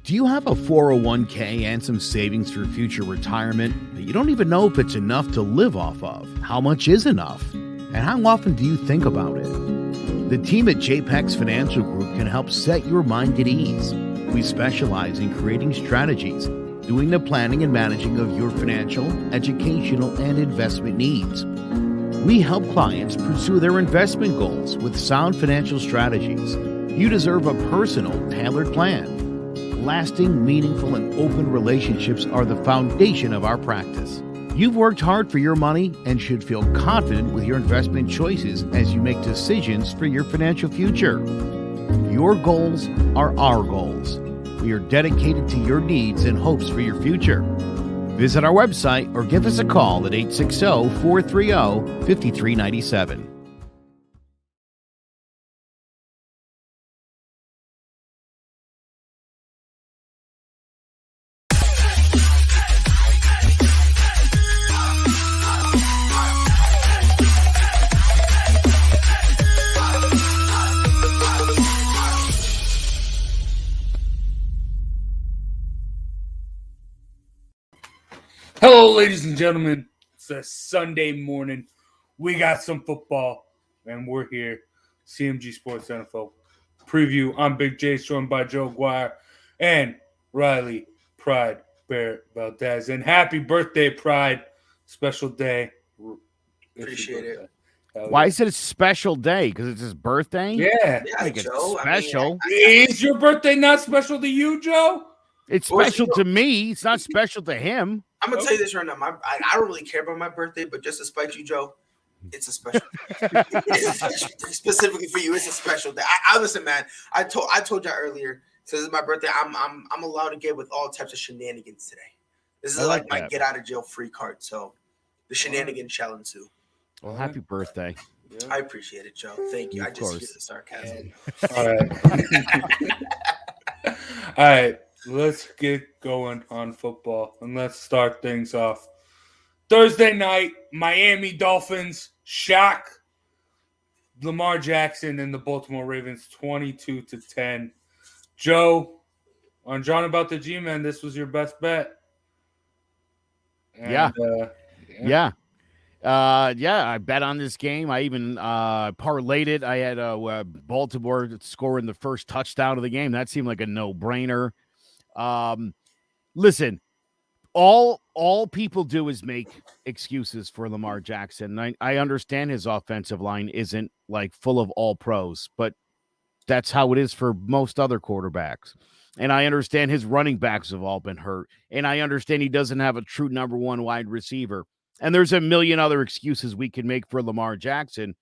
Do you have a 401k and some savings for future retirement, but you don't even know if it's enough to live off of? How much is enough? And how often do you think about it? The team at JPEX Financial Group can help set your mind at ease. We specialize in creating strategies, doing the planning and managing of your financial, educational, and investment needs. We help clients pursue their investment goals with sound financial strategies. You deserve a personal, tailored plan. Lasting, meaningful, and open relationships are the foundation of our practice. You've worked hard for your money and should feel confident with your investment choices as you make decisions for your financial future. Your goals are our goals. We are dedicated to your needs and hopes for your future. Visit our website or give us a call at 860-430-5397. Hello, ladies and gentlemen. It's a Sunday morning. We got some football, and we're here. CMG Sports NFL Preview. I'm Big J, joined by Joe Guire and Riley Pride Bear Valdez. And happy birthday, Pride. Special day. Appreciate it. Why is it a special day? Because it's his birthday? Yeah. Like Joe. it's special. Is your birthday not special to you, Joe? It's special to me. It's not special to him. I'm going to tell you this right now. I don't really care about my birthday, but just to spite you, Joe, it's a special day. Specifically for you, it's a special day. I listen, man, I told you earlier, since it's my birthday, I'm allowed to get with all types of shenanigans today. This is like my get out of jail free card. So the shenanigans shall ensue. Well, happy birthday. Yeah. I appreciate it, Joe. Thank you. I just hear the sarcasm. All right. All right. Let's get going on football, and let's start things off. Thursday night, Miami Dolphins shock Lamar Jackson and the Baltimore Ravens 22-10. Joe, on John About the G-Man, this was your best bet. And, yeah, I bet on this game. I even parlayed it. I had Baltimore scoring the first touchdown of the game. That seemed like a no-brainer. Listen, all people do is make excuses for Lamar Jackson. I understand his offensive line isn't like full of all pros, but that's how it is for most other quarterbacks. And I understand his running backs have all been hurt. And I understand he doesn't have a true number one wide receiver. And there's a million other excuses we can make for Lamar Jackson.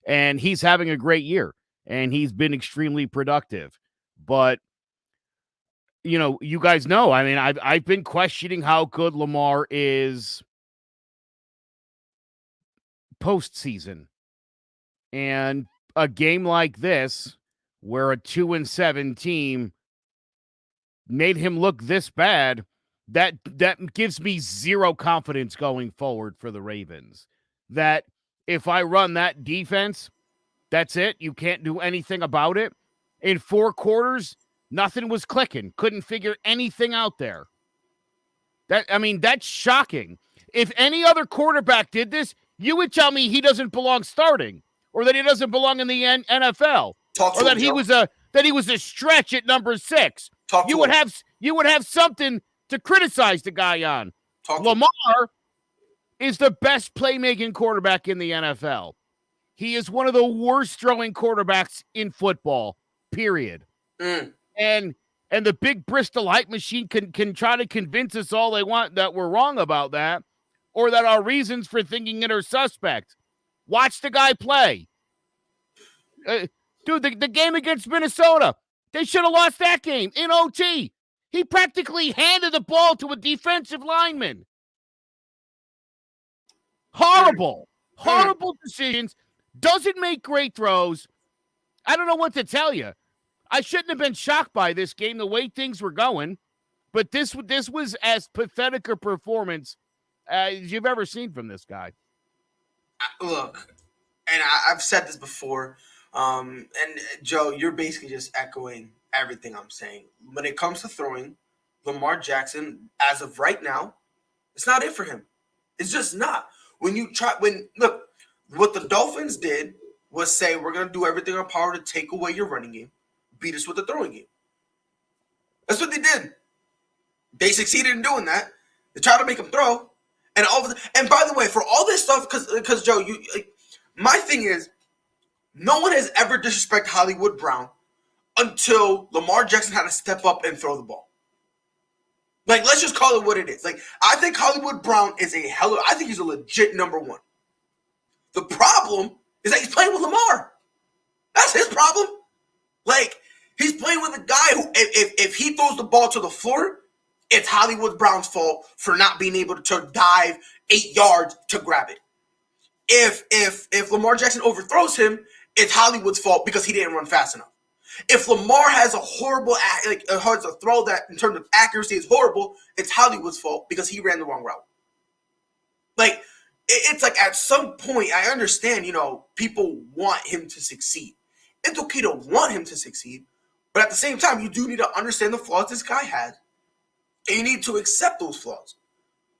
And he's having a great year. And he's been extremely productive. But you know, you guys know, I mean, I've been questioning how good Lamar is postseason. And a game like this, where a 2-7 team made him look this bad, that gives me zero confidence going forward for the Ravens. That if I run that defense, that's it. You can't do anything about it. In 4 quarters, nothing was clicking. Couldn't figure anything out there. That's shocking. If any other quarterback did this, you would tell me he doesn't belong starting, or that he doesn't belong in the NFL, or that he was a stretch at number 6. You would have something to criticize the guy on. Lamar is the best playmaking quarterback in the NFL. He is one of the worst throwing quarterbacks in football. Period. And the big Bristol hype machine can try to convince us all they want that we're wrong about that, or that our reasons for thinking it are suspect. Watch the guy play. Dude, the game against Minnesota, they should have lost that game in OT. He practically handed the ball to a defensive lineman. Horrible decisions. Doesn't make great throws. I don't know what to tell you. I shouldn't have been shocked by this game, the way things were going, but this was as pathetic a performance as you've ever seen from this guy. Look, and I've said this before, And Joe, you're basically just echoing everything I'm saying. When it comes to throwing, Lamar Jackson, as of right now, it's not it for him. It's just not. Look, what the Dolphins did was say, we're going to do everything in our power to take away your running game, beat us with the throwing game. That's what they did. They succeeded in doing that. They tried to make him throw. And by the way, for all this stuff, because Joe, my thing is, no one has ever disrespected Hollywood Brown until Lamar Jackson had to step up and throw the ball. Like, let's just call it what it is. Like, I think Hollywood Brown is I think he's a legit number one. The problem is that he's playing with Lamar. That's his problem. Like, he's playing with a guy who, if he throws the ball to the floor, it's Hollywood Brown's fault for not being able to dive 8 yards to grab it. If Lamar Jackson overthrows him, it's Hollywood's fault because he didn't run fast enough. If Lamar has a horrible, has a throw that in terms of accuracy is horrible, it's Hollywood's fault because he ran the wrong route. Like, it's like at some point, I understand, people want him to succeed. It's okay to want him to succeed, but at the same time, you do need to understand the flaws this guy has, and you need to accept those flaws.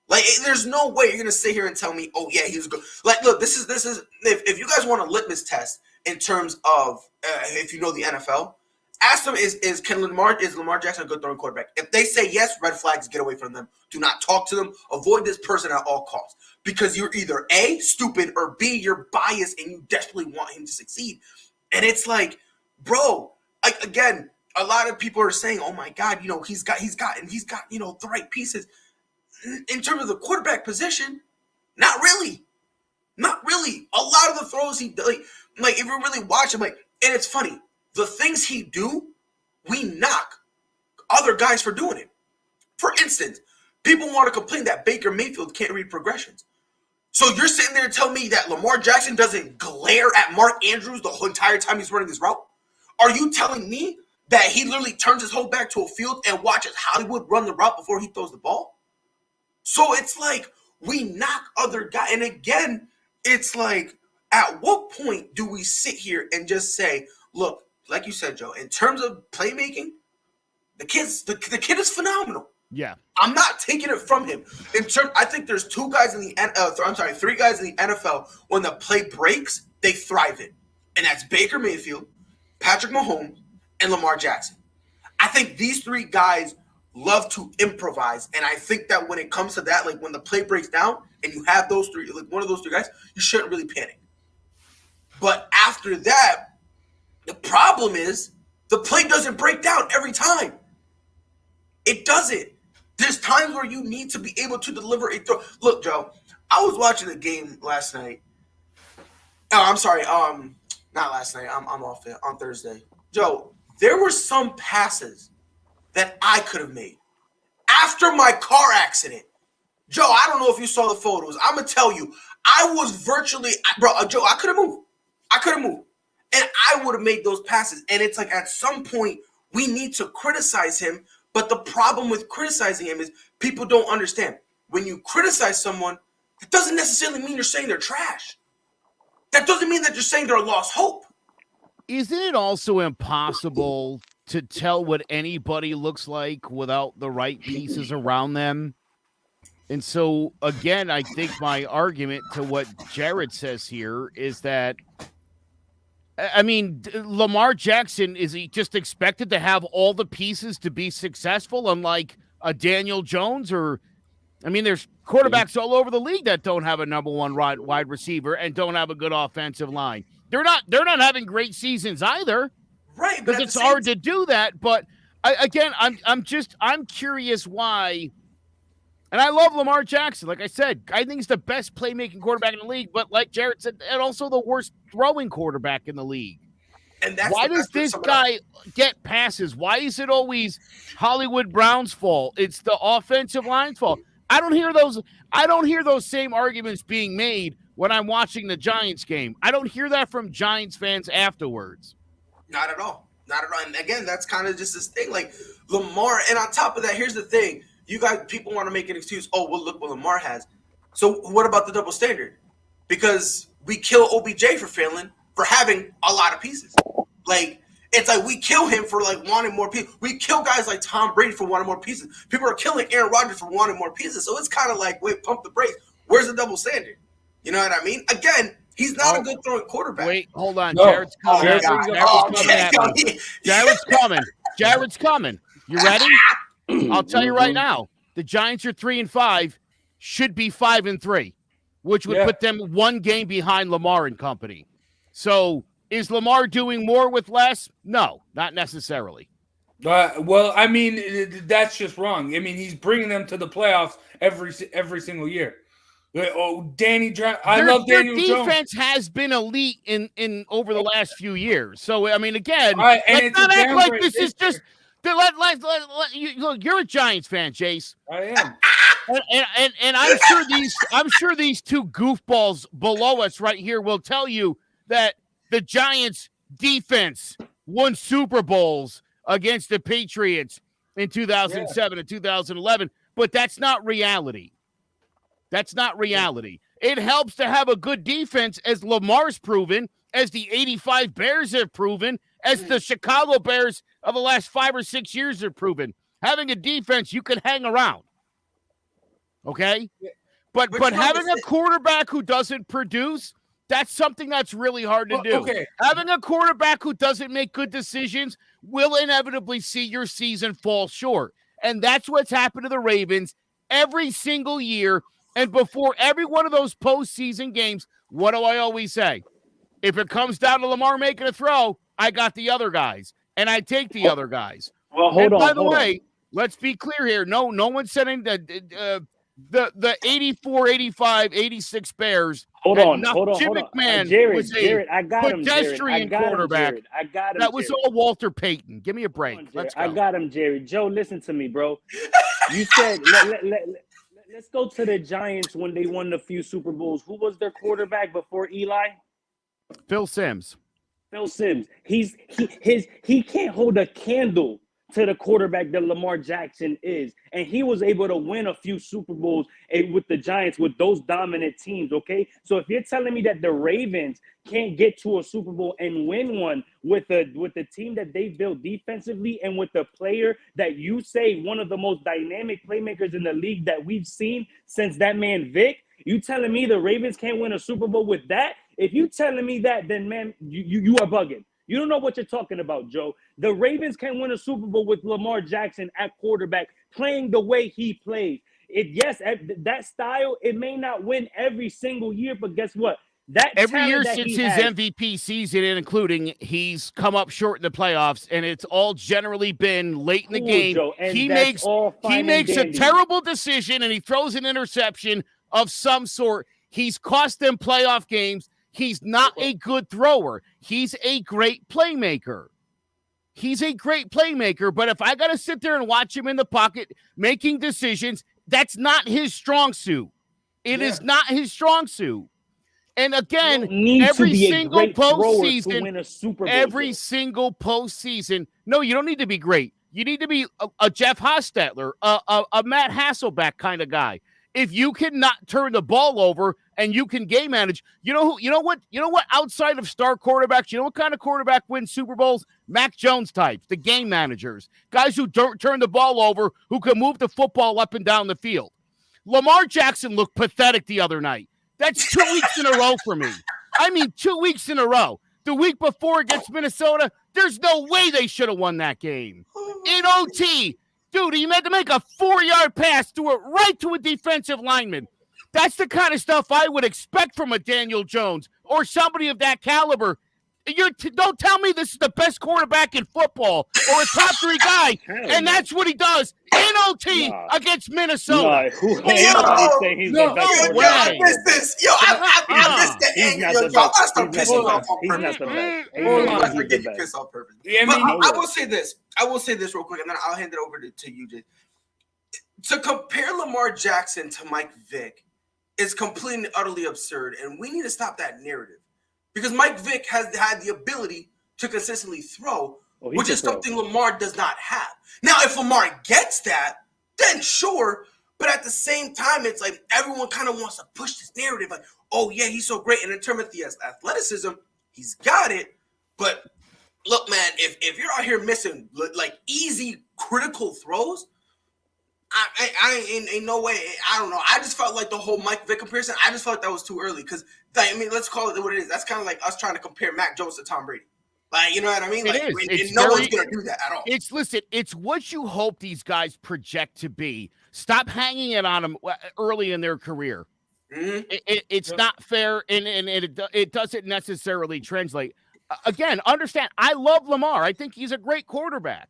Like, there's no way you're gonna sit here and tell me, oh yeah, he's good. Like, look, this is if you guys want a litmus test in terms of if you know the NFL, ask them is Lamar Jackson a good throwing quarterback? If they say yes, red flags, get away from them. Do not talk to them. Avoid this person at all costs because you're either A, stupid, or B, you're biased and you desperately want him to succeed. And it's like, bro, like again, a lot of people are saying, oh my God, he's got the right pieces. In terms of the quarterback position, not really. Not really. A lot of the throws he like if you really watch him, and it's funny, the things he do, we knock other guys for doing it. For instance, people want to complain that Baker Mayfield can't read progressions. So you're sitting there telling me that Lamar Jackson doesn't glare at Mark Andrews the whole entire time he's running this route? Are you telling me that he literally turns his whole back to a field and watches Hollywood run the route before he throws the ball? So it's like we knock other guys. And again, it's like, at what point do we sit here and just say, look, like you said, Joe, in terms of playmaking, the kid is phenomenal. Yeah. I'm not taking it from him. I think there's three guys in the NFL when the play breaks, they thrive in. And that's Baker Mayfield, Patrick Mahomes, and Lamar Jackson. I think these three guys love to improvise, and I think that when it comes to that, like when the play breaks down and you have those three, like one of those three guys, you shouldn't really panic. But after that, the problem is the play doesn't break down every time. It doesn't. There's times where you need to be able to deliver a throw. Look, Joe, I was watching the game last night. Oh, I'm sorry. Not last night. I'm off it on Thursday. Joe, there were some passes that I could have made after my car accident. Joe, I don't know if you saw the photos. I'm going to tell you, I was virtually, Joe, I could have moved. And I would have made those passes. And it's like at some point, we need to criticize him. But the problem with criticizing him is people don't understand. When you criticize someone, it doesn't necessarily mean you're saying they're trash. That doesn't mean that you're saying they're a lost hope. Isn't it also impossible to tell what anybody looks like without the right pieces around them? And so, again, I think my argument to what Jared says here is that, I mean, Lamar Jackson, is he just expected to have all the pieces to be successful, unlike a Daniel Jones? Or, I mean, there's quarterbacks all over the league that don't have a number one wide receiver and don't have a good offensive line. They're not having great seasons either. Right, because it's hard to do that. But I'm curious why. And I love Lamar Jackson. Like I said, I think he's the best playmaking quarterback in the league. But like Jared said, and also the worst throwing quarterback in the league. And why does this guy get passes? Why is it always Hollywood Brown's fault? It's the offensive line's fault. I don't hear those same arguments being made when I'm watching the Giants game. I don't hear that from Giants fans afterwards. Not at all. And again, that's kind of just this thing. Like Lamar, and on top of that, here's the thing. You guys, people want to make an excuse. Oh, well, look what Lamar has. So what about the double standard? Because we kill OBJ for failing, for having a lot of pieces. Like, it's like we kill him for like wanting more pieces. We kill guys like Tom Brady for wanting more pieces. People are killing Aaron Rodgers for wanting more pieces. So it's kind of like, wait, pump the brakes. Where's the double standard? You know what I mean? Again, he's not a good throwing quarterback. Wait, hold on. No. Jared's coming. Jared's Jared's coming. Jared's coming. You ready? I'll tell you right now. The Giants are 3-5, should be 5-3, which would put them one game behind Lamar and company. So is Lamar doing more with less? No, not necessarily. Well, I mean, that's just wrong. I mean, he's bringing them to the playoffs every single year. Oh, I love Daniel Jones. Their defense has been elite in over the last few years. So I mean, again, right, let's not act like this is just. You're a Giants fan, Jace. I am. And I'm sure these two goofballs below us right here will tell you that the Giants defense won Super Bowls against the Patriots in 2007 and 2011, but that's not reality. That's not reality. It helps to have a good defense, as Lamar's proven, as the 85 Bears have proven, as the Chicago Bears of the last 5 or 6 years have proven. Having a defense you can hang around. Okay? But having a quarterback who doesn't produce, that's something that's really hard to do. Okay. Having a quarterback who doesn't make good decisions will inevitably see your season fall short. And that's what's happened to the Ravens every single year. And before every one of those postseason games, what do I always say? If it comes down to Lamar making a throw, I got the other guys, and I take the other guys. Well, hold on. By the way, let's be clear here. No one's saying that the 84, 85, 86 Bears. Hold on. Jim McMahon Jared, was a Jared, I got him. pedestrian quarterback. I got him. That was all Walter Payton. Give me a break. Let's go. I got him, Jared. Joe, listen to me, bro. You said let's go to the Giants when they won a few Super Bowls. Who was their quarterback before Eli? Phil Simms. Phil Simms. He can't hold a candle to the quarterback that Lamar Jackson is. And he was able to win a few Super Bowls with the Giants with those dominant teams, okay? So if you're telling me that the Ravens can't get to a Super Bowl and win one with the team that they built defensively and with the player that you say one of the most dynamic playmakers in the league that we've seen since that man Vic, you telling me the Ravens can't win a Super Bowl with that? If you telling me that, then man, you are bugging. You don't know what you're talking about, Joe. The Ravens can win a Super Bowl with Lamar Jackson at quarterback playing the way he plays. That style, it may not win every single year, but guess what? That every year since his MVP season, including, he's come up short in the playoffs, and it's all generally been late in the game. Joe, he makes a terrible decision, and he throws an interception of some sort. He's cost them playoff games. He's not a good thrower. He's a great playmaker. But if I got to sit there and watch him in the pocket making decisions, that's not his strong suit. It is not his strong suit. And again, every single postseason, no, you don't need to be great. You need to be a Jeff Hostetler, a Matt Hasselbeck kind of guy. If you cannot turn the ball over and you can game manage, you know what outside of star quarterbacks, you know what kind of quarterback wins Super Bowls? Mac Jones types, the game managers, guys who don't turn the ball over, who can move the football up and down the field. Lamar Jackson looked pathetic the other night. That's 2 weeks in a row for me. I mean, 2 weeks in a row. The week before against Minnesota, there's no way they should have won that game. In OT, dude, he had to make a 4-yard pass to it right to a defensive lineman. That's the kind of stuff I would expect from a Daniel Jones or somebody of that caliber. Don't tell me this is the best quarterback in football or a top 3 guy, and that's what he does in OT against Minnesota. I missed this. I missed the angle. Y'all gotta start pissing off on purpose. I will say this. Real quick, and then I'll hand it over to you, Jay. To compare Lamar Jackson to Mike Vick is completely and utterly absurd, and we need to stop that narrative. Because Mike Vick has had the ability to consistently throw, which is something Lamar does not have. Now, if Lamar gets that, then sure. But at the same time, it's like everyone kind of wants to push this narrative like, oh, yeah, he's so great. And in terms of the athleticism, He's got it. But look, man, if you're out here missing like easy critical throws, I ain't no way. I don't know. I just felt like the whole Mike Vick comparison. I just felt like that was too early because I mean, let's call it what it is. That's kind of like us trying to compare Mac Jones to Tom Brady. Like, you know what I mean? Like, no one's gonna do that at all. It's what you hope these guys project to be. Stop hanging it on them early in their career. Mm-hmm. It's not fair, and it doesn't necessarily translate. Again, understand, I love Lamar. I think he's a great quarterback.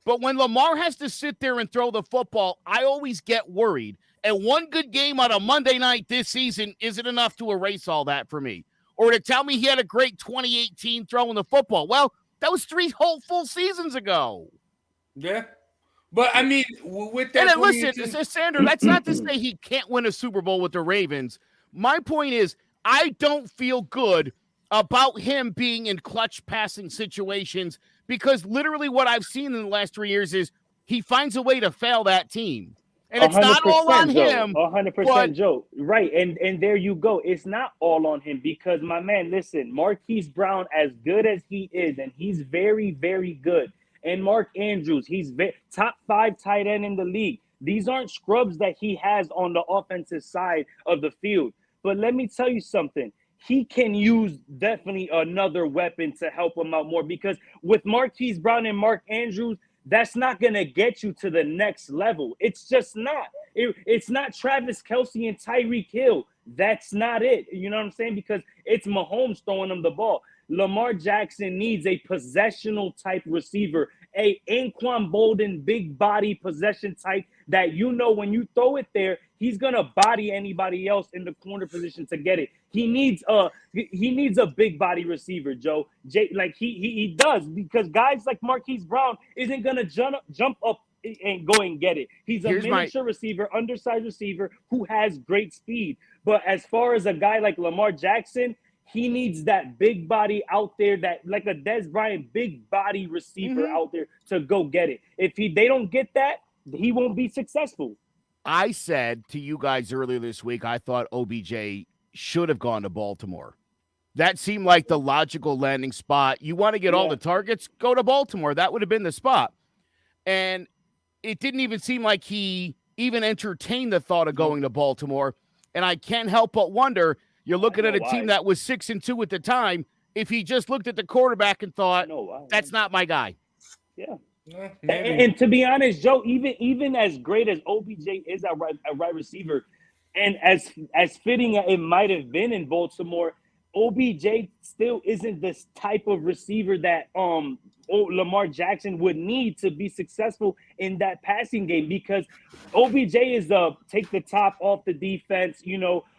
But when Lamar has to sit there and throw the football, I always get worried. And one good game on a Monday night this season isn't enough to erase all that for me. Or to tell me he had a great 2018 throwing the football. Well, that was 3 whole full seasons ago. Yeah. But, I mean, with that... And listen, Sandra, that's not to say he can't win a Super Bowl with the Ravens. My point is, I don't feel good about him being in clutch passing situations because literally what I've seen in the last 3 years is he finds a way to fail that team. And it's not all on him. 100%, Joe. Right. And there you go. It's not all on him because, my man, listen, Marquise Brown, as good as he is, and he's very, very good. And Mark Andrews, he's top 5 tight end in the league. These aren't scrubs that he has on the offensive side of the field. But let me tell you something. He can use definitely another weapon to help him out more because with Marquise Brown and Mark Andrews, that's not going to get you to the next level. It's just not. It's not Travis Kelce and Tyreek Hill. That's not it. You know what I'm saying? Because it's Mahomes throwing them the ball. Lamar Jackson needs a possessional type receiver, a Anquan Bolden big body possession type that you know when you throw it there, he's gonna body anybody else in the corner position to get it. He needs a big body receiver, Joe. Like he does because guys like Marquise Brown isn't gonna jump up and go and get it. He's a miniature receiver, undersized receiver who has great speed. But as far as a guy like Lamar Jackson, he needs that big body out there, that like a Dez Bryant big body receiver out there to go get it. If they don't get that, he won't be successful. I said to you guys earlier this week, I thought OBJ should have gone to Baltimore. That seemed like the logical landing spot. You want to get all the targets, go to Baltimore. That would have been the spot. And it didn't even seem like he even entertained the thought of going to Baltimore. And I can't help but wonder, you're looking at a team that was 6-2 at the time. If he just looked at the quarterback and thought, that's not my guy. Yeah. And to be honest, Joe, even as great as OBJ is a right receiver, and as fitting as it might have been in Baltimore, OBJ still isn't this type of receiver that Lamar Jackson would need to be successful in that passing game because OBJ is take the top off the defense,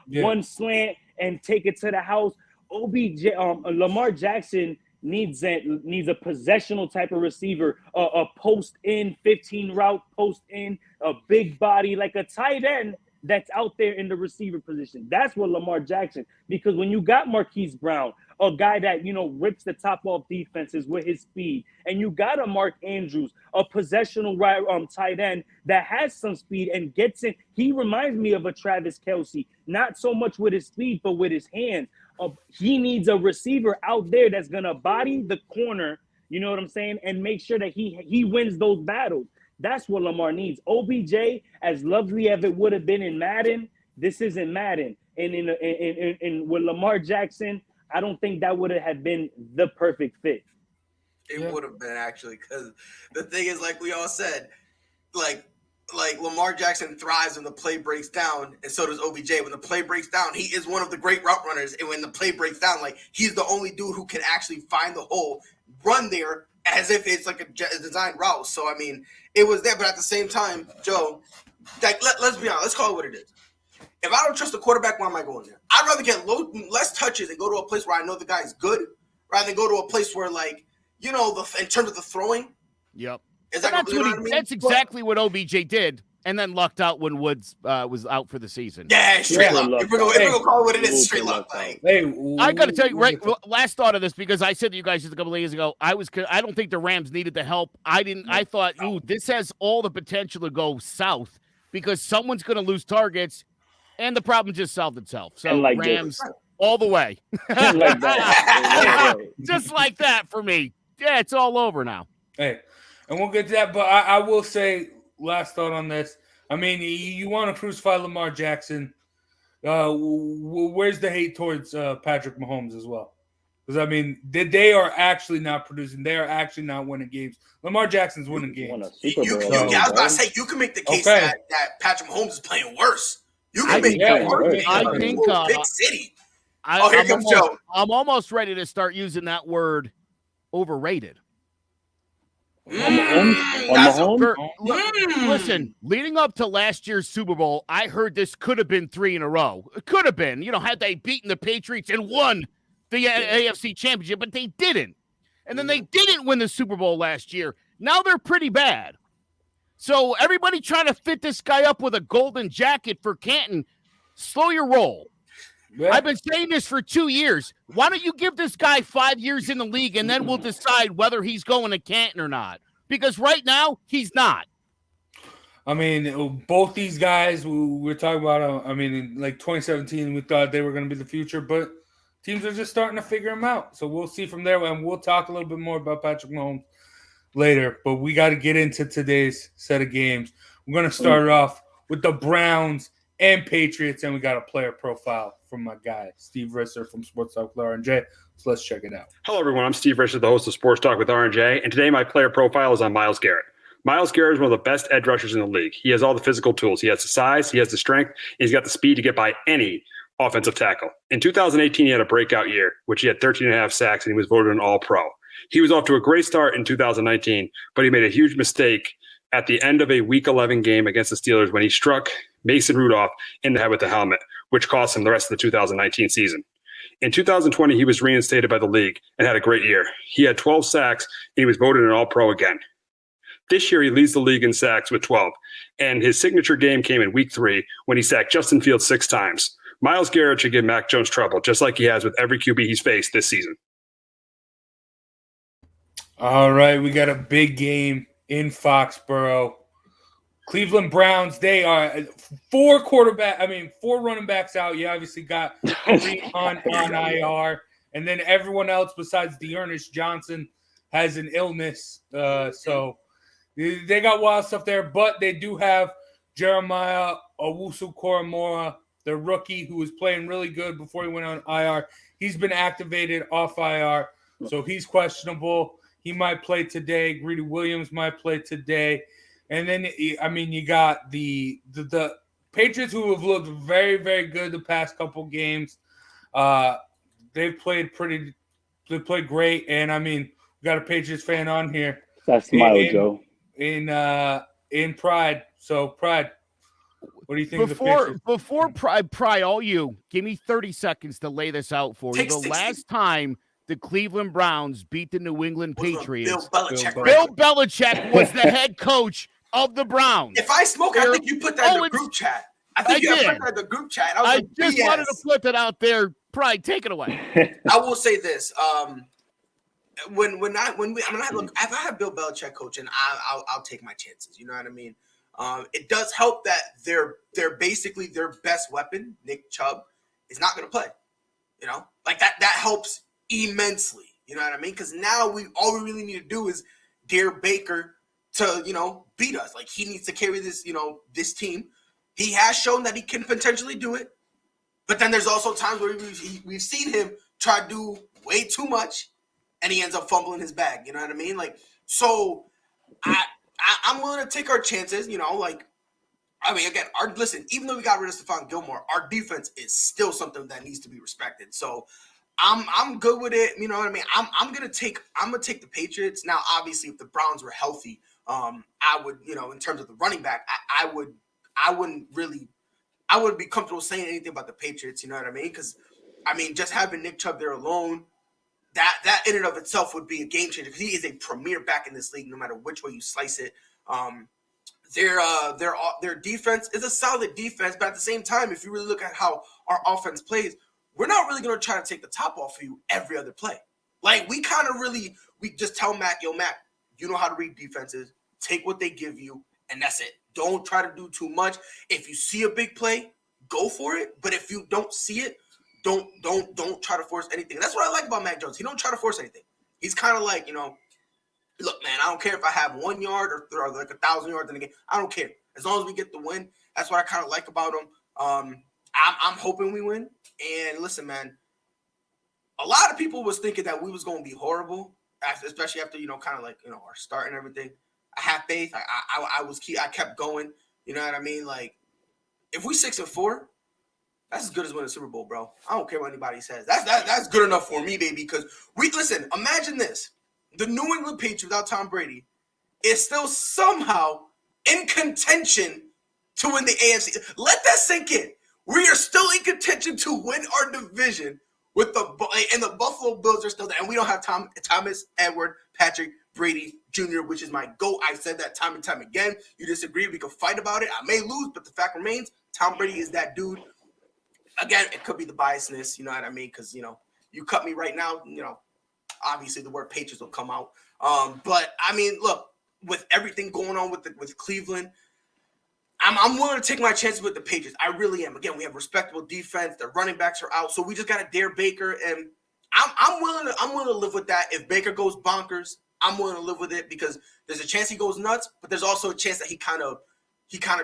one slant and take it to the house. Lamar Jackson needs a possessional type of receiver, a post in 15 route, post in, a big body like a tight end that's out there in the receiver position. That's what Lamar Jackson, because when you got Marquise Brown, a guy that, rips the top off defenses with his speed, and you got a Mark Andrews, a possessional tight end that has some speed and gets in. He reminds me of a Travis Kelce, not so much with his speed, but with his hands. He needs a receiver out there that's going to body the corner, you know what I'm saying, and make sure that he wins those battles. That's what Lamar needs. OBJ, as lovely as it would have been in Madden, this isn't Madden. And in with Lamar Jackson, I don't think that would have been the perfect fit. It would have been, actually, because the thing is, like we all said, like Lamar Jackson thrives when the play breaks down, and so does OBJ. When the play breaks down, he is one of the great route runners, and when the play breaks down, like, he's the only dude who can actually find the hole, run there as if it's like a designed route. So, I mean, it was there, but at the same time, Joe, like, let's be honest, let's call it what it is. If I don't trust the quarterback, why am I going there? I'd rather get less touches and go to a place where I know the guy's good, rather than go to a place where, like, in terms of the throwing. Yep. That's exactly what OBJ did, and then lucked out when Woods was out for the season. Yeah, straight luck. If we're going to call it what it is, straight luck. Like, I got to tell you, right, last thought of this, because I said to you guys just a couple of days ago, I don't think the Rams needed the help. I thought, this has all the potential to go south because someone's going to lose targets, and the problem just solved itself. So Rams, all the way. Like that. Just like that for me. Yeah, it's all over now. Hey, and we'll get to that, but I will say, last thought on this. I mean, you want to crucify Lamar Jackson. Where's the hate towards Patrick Mahomes as well? Because, I mean, they are actually not producing. They are actually not winning games. Lamar Jackson's winning games. I was about to say, you can make the case that Patrick Mahomes is playing worse. You can make that worse. I think big city. Here comes Joe. I'm almost ready to start using that word overrated. Listen, leading up to last year's Super Bowl, I heard this could have been 3 in a row. It could have been, had they beaten the Patriots and won the AFC Championship, but they didn't. And then they didn't win the Super Bowl last year. Now they're pretty bad. So everybody trying to fit this guy up with a golden jacket for Canton, slow your roll. Yeah. I've been saying this for 2 years. Why don't you give this guy 5 years in the league, and then we'll decide whether he's going to Canton or not? Because right now, he's not. I mean, both these guys, we're talking about, in like 2017, we thought they were going to be the future, but teams are just starting to figure them out. So we'll see from there, and we'll talk a little bit more about Patrick Mahomes later. But we got to get into today's set of games. We're going to start it off with the Browns and Patriots, and we got a player profile from my guy, Steve Risser from Sports Talk with R&J. So let's check it out. Hello, everyone. I'm Steve Risser, the host of Sports Talk with R&J, and today my player profile is on Myles Garrett. Myles Garrett is one of the best edge rushers in the league. He has all the physical tools. He has the size, he has the strength, and he's got the speed to get by any offensive tackle. In 2018, he had a breakout year, which he had 13.5 sacks, and he was voted an All-Pro. He was off to a great start in 2019, but he made a huge mistake at the end of a Week 11 game against the Steelers when he struck Mason Rudolph in the head with the helmet, which cost him the rest of the 2019 season. In 2020, he was reinstated by the league and had a great year. He had 12 sacks, and he was voted an All-Pro again. This year, he leads the league in sacks with 12, and his signature game came in Week 3 when he sacked Justin Fields 6 times. Myles Garrett should give Mac Jones trouble, just like he has with every QB he's faced this season. All right, we got a big game in Foxborough. Cleveland Browns, they are 4 running backs out. You obviously got 3 on IR, and then everyone else besides Dearness Johnson has an illness. So they got wild stuff there, but they do have Jeremiah Owusu-Koramoah, the rookie who was playing really good before he went on IR. He's been activated off IR, so he's questionable. He might play today. Greedy Williams might play today. And then, you got the Patriots who have looked very, very good the past couple games. They've played great. And, we got a Patriots fan on here. That's smile, Joe. In Pride. So, Pride, what do you think of the Patriots? Before Pride, all you, give me 30 seconds to lay this out for you. The last time the Cleveland Browns beat the New England Patriots, Bill Belichick was the head coach of the Browns. If I smoke, I think you put that in the group chat. I think you put that in the group chat. I just wanted to flip it out there. Pride, take it away. I will say this: if I have Bill Belichick coaching, I'll take my chances. You know what I mean? It does help that they're basically their best weapon, Nick Chubb, is not going to play. You know, like that helps immensely. You know what I mean? Because now all we really need to do is dare Baker to, beat us. Like, he needs to carry this, this team. He has shown that he can potentially do it. But then there's also times where we've seen him try to do way too much, and he ends up fumbling his bag. You know what I mean? Like, so I'm willing to take our chances, again, even though we got rid of Stephon Gilmore, our defense is still something that needs to be respected. So I'm good with it. You know what I mean? I'm gonna take the Patriots. Now, obviously, if the Browns were healthy, I would, in terms of the running back, I wouldn't be comfortable saying anything about the Patriots. You know what I mean? Because just having Nick Chubb there alone, that in and of itself would be a game changer, because he is a premier back in this league, no matter which way you slice it. Their defense is a solid defense, but at the same time, if you really look at how our offense plays, we're not really going to try to take the top off of you every other play. Like, we just tell Mac, Mac, you know how to read defenses. Take what they give you, and that's it. Don't try to do too much. If you see a big play, go for it. But if you don't see it, don't try to force anything. That's what I like about Mac Jones. He don't try to force anything. He's kind of like, look, man, I don't care if I have 1 yard or throw like 1,000 yards in a game. I don't care. As long as we get the win, that's what I kind of like about him. I'm hoping we win. And listen, man, a lot of people was thinking that we was going to be horrible, especially after, kind of like, our start and everything. I have faith. I kept going. You know what I mean? Like, if we 6-4, that's as good as winning a Super Bowl, bro. I don't care what anybody says. That's good enough for me, baby. Because listen, imagine this. The New England Patriots without Tom Brady is still somehow in contention to win the AFC. Let that sink in. We are still in contention to win our division and the Buffalo Bills are still there. And we don't have Thomas Edward Patrick Brady Jr., which is my GOAT. I said that time and time again. You disagree, we can fight about it. I may lose, but the fact remains, Tom Brady is that dude. Again, it could be the biasness, you know what I mean? Because, you cut me right now, obviously the word Patriots will come out. But, I mean, look, with everything going on with Cleveland, I'm willing to take my chances with the Patriots. I really am. Again, we have respectable defense. The running backs are out. So we just got to dare Baker. And I'm willing to live with that. If Baker goes bonkers, I'm willing to live with it because there's a chance he goes nuts, but there's also a chance that he kind of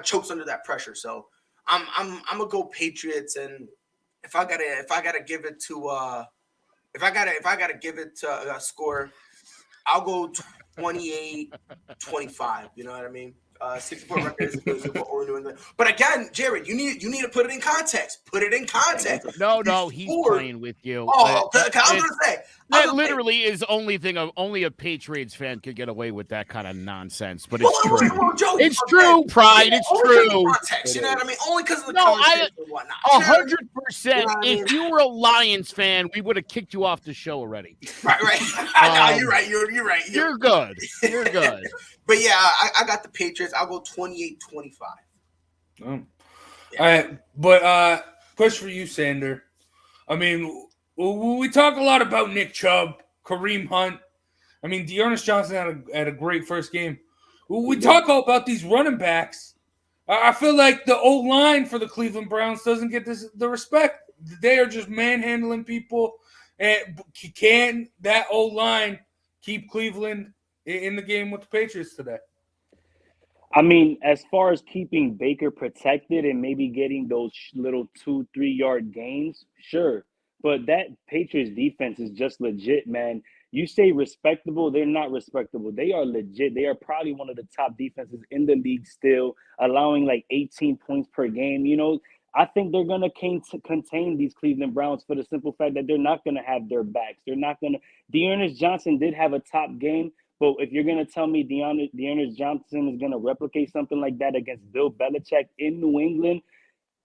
chokes under that pressure. So I'm gonna go Patriots, and if I gotta give it to a score, I'll go 28-25. You know what I mean? 64 records is what we're doing. But again, Jared, you need to put it in context. Put it in context. No, he's playing with you. Oh, I was gonna say that literally is only a Patriots fan could get away with that kind of nonsense. But it's true. Joe, it's true, Pride. It's true. Context, you know what I mean? Only because of the conversation and whatnot. 100%. If you were a Lions fan, we would have kicked you off the show already. Right. No, you're right. You're right. You're good. You're good. But yeah, I got the Patriots. I'll go 28-25. Yeah. All right. But question for you, Sander. I mean, we talk a lot about Nick Chubb, Kareem Hunt. I mean, Dearness Johnson had a great first game. We talk all about these running backs. I feel like the O-line for the Cleveland Browns doesn't get the respect. They are just manhandling people. And can that O-line keep Cleveland in the game with the Patriots today? I mean, as far as keeping Baker protected and maybe getting those little 2-3 yard gains, sure. But that Patriots defense is just legit, man. You say respectable, they're not respectable. They are legit. They are probably one of the top defenses in the league still, allowing like 18 points per game. I think they're going to contain these Cleveland Browns for the simple fact that they're not going to have their backs. They're not going to – Dearness Johnson did have a top game, but if you're going to tell me Dearness Johnson is going to replicate something like that against Bill Belichick in New England,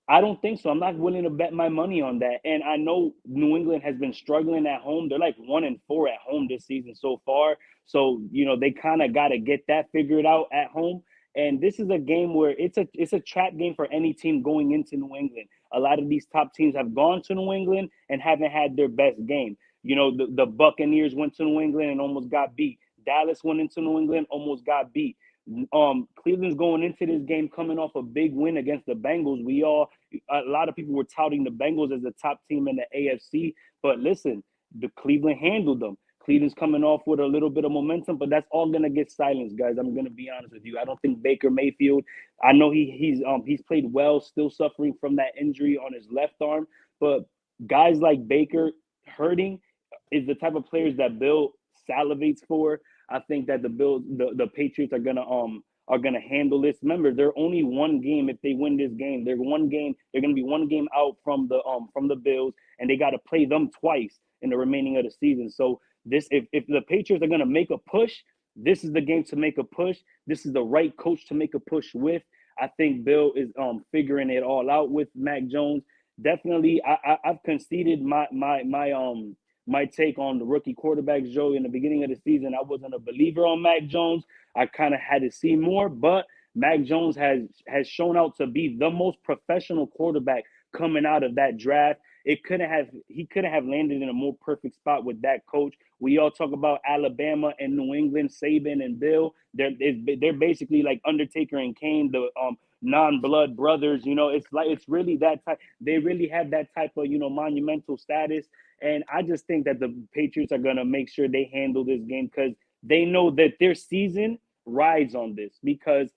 I don't think so. I'm not willing to bet my money on that. And I know New England has been struggling at home. They're like 1-4 at home this season so far. So, they kind of got to get that figured out at home. And this is a game where it's a trap game for any team going into New England. A lot of these top teams have gone to New England and haven't had their best game. The Buccaneers went to New England and almost got beat. Dallas went into New England, almost got beat. Cleveland's going into this game coming off a big win against the Bengals. A lot of people were touting the Bengals as the top team in the AFC, but listen, the Cleveland handled them. Cleveland's coming off with a little bit of momentum, but that's all going to get silenced, guys. I'm going to be honest with you. I don't think Baker Mayfield, I know he's played well, still suffering from that injury on his left arm, but guys like Baker hurting is the type of players that Bill salivates for. I think that the Patriots are gonna handle this. Remember, they're only one game. If they win this game, they're going to be one game out from the Bills, and they got to play them twice in the remaining of the season. So if the Patriots are gonna make a push, this is the game to make a push. This is the right coach to make a push with. I think Bill is figuring it all out with Mac Jones. Definitely, I've conceded my take on the rookie quarterbacks, Joe. In the beginning of the season, I wasn't a believer on Mac Jones. I kind of had to see more, but Mac Jones has shown out to be the most professional quarterback coming out of that draft. He couldn't have landed in a more perfect spot with that coach. We all talk about Alabama and New England, Saban and Bill. They're basically like Undertaker and Kane, non-blood brothers. It's really that type. They really have that type of monumental status, and I just think that the Patriots are gonna make sure they handle this game because they know that their season rides on this because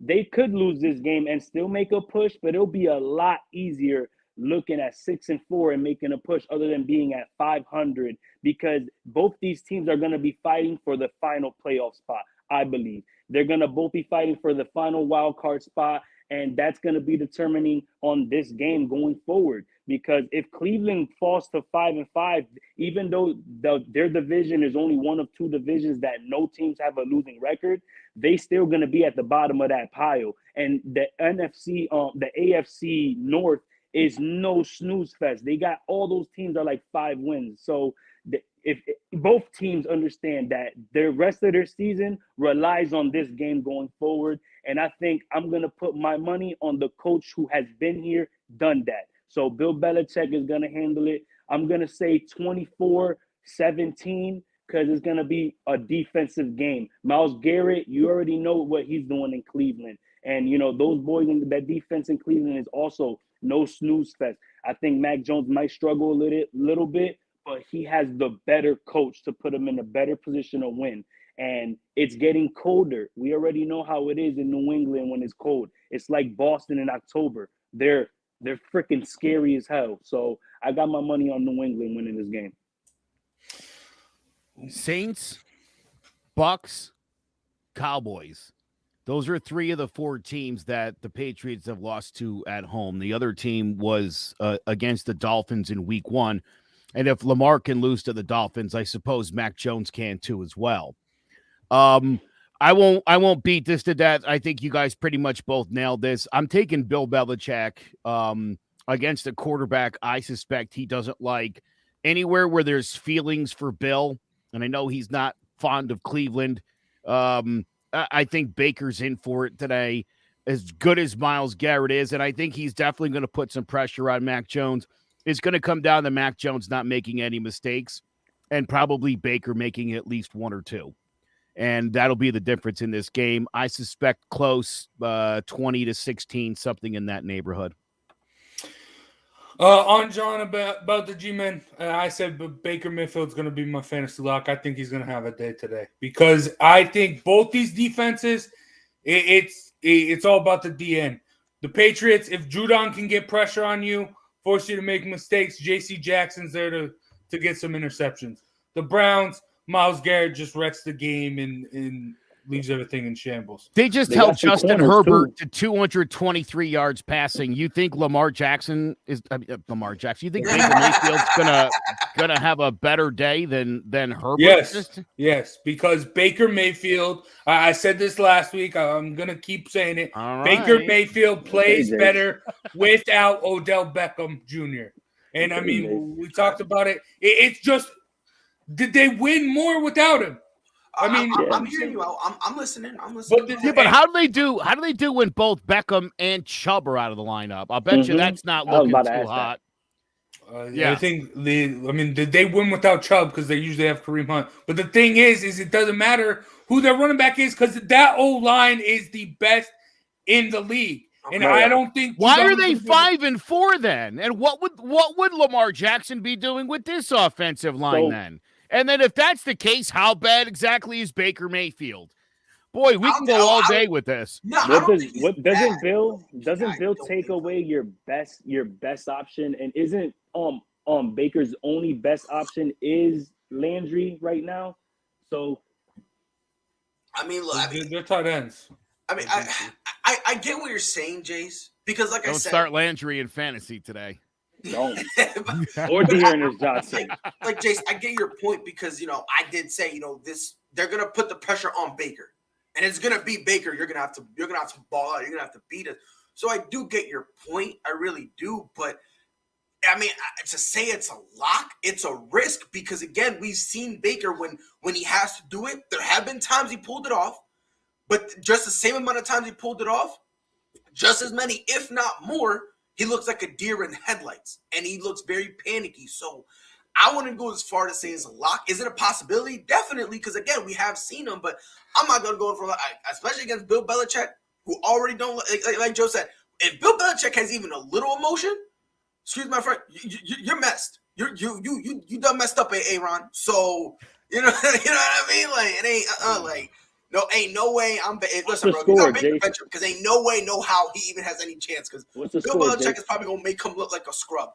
they could lose this game and still make a push, but it'll be a lot easier looking at 6-4 and making a push other than being at 500 because both these teams are going to be fighting for the final playoff spot. I believe they're going to both be fighting for the final wild card spot, and that's going to be determining on this game going forward. Because if Cleveland falls to 5-5, even though their division is only one of two divisions that no teams have a losing record, they still going to be at the bottom of that pile. And the the AFC North is no snooze fest. They got all those teams are like 5 wins. So if both teams understand that the rest of their season relies on this game going forward, and I think I'm going to put my money on the coach who has been here, done that. So Bill Belichick is going to handle it. I'm going to say 24-17 because it's going to be a defensive game. Myles Garrett, you already know what he's doing in Cleveland. And, those boys in that defense in Cleveland is also no snooze fest. I think Mac Jones might struggle a little bit, but he has the better coach to put him in a better position to win. And it's getting colder. We already know how it is in New England when it's cold. It's like Boston in October. They're freaking scary as hell. So I got my money on New England winning this game. Saints, Bucks, Cowboys. Those are 3 of the 4 teams that the Patriots have lost to at home. The other team was against the Dolphins in week 1. And if Lamar can lose to the Dolphins, I suppose Mac Jones can too as well. I won't beat this to death. I think you guys pretty much both nailed this. I'm taking Bill Belichick against a quarterback I suspect he doesn't like. Anywhere where there's feelings for Bill, and I know he's not fond of Cleveland, I think Baker's in for it today, as good as Myles Garrett is, and I think he's definitely going to put some pressure on Mac Jones. It's going to come down to Mac Jones not making any mistakes and probably Baker making at least 1 or 2. And that'll be the difference in this game. I suspect close 20-16, something in that neighborhood. On John about the G-Men, I said Baker Mayfield's going to be my fantasy lock. I think he's going to have a day today because I think both these defenses, it's all about the DN. The Patriots, if Judon can get pressure on you, force you to make mistakes, J.C. Jackson's there to get some interceptions. The Browns, Myles Garrett just wrecks the game and leaves everything in shambles. They just held Justin Herbert to 223 yards passing. You think Lamar Jackson? You think Baker Mayfield's gonna have a better day than Herbert? Yes, because Baker Mayfield. I said this last week. I'm gonna keep saying it. Baker Mayfield plays better without Odell Beckham Jr. And I mean, we talked about it. It's just, did they win more without him? I mean, I'm hearing you out. I'm listening. But how do they do? How do they do when both Beckham and Chubb are out of the lineup? I'll bet you that's not looking too hot. I think did they win without Chubb because they usually have Kareem Hunt? But the thing is it doesn't matter who their running back is because that O-line is the best in the league. And I don't think. Why are they 5-4 then? And what would Lamar Jackson be doing with this offensive line then? And then if that's the case, how bad exactly is Baker Mayfield? Boy, we can go all day with this. Doesn't Bill take away your best option? And isn't Baker's only best option is Landry right now? So I mean, look, they're tight ends. I mean, I get what you're saying, Jace, because I said, don't start Landry in fantasy today. Don't. Or Dearness Johnson. Like Jace, I get your point because I did say they're gonna put the pressure on Baker, and it's gonna be Baker. You're gonna have to ball out. You're gonna have to beat us. So I do get your point. I really do. But I mean, to say it's a lock, it's a risk because again, we've seen Baker when he has to do it. There have been times he pulled it off, but just the same amount of times he pulled it off, just as many, if not more. He looks like a deer in headlights, and he looks very panicky. So I wouldn't go as far to say it's a lock. Is it a possibility? Definitely, because, again, we have seen him, but I'm not going to go for that, especially against Bill Belichick. who already don't like Joe said, if Bill Belichick has even a little emotion, excuse my friend, you're messed. You done messed up, Aaron. So you know what I mean. Like it ain't ain't no way I'm. Listen, bro, you got Baker bench him because ain't no way, no how he even has any chance. Because Bill Belichick is probably gonna make him look like a scrub.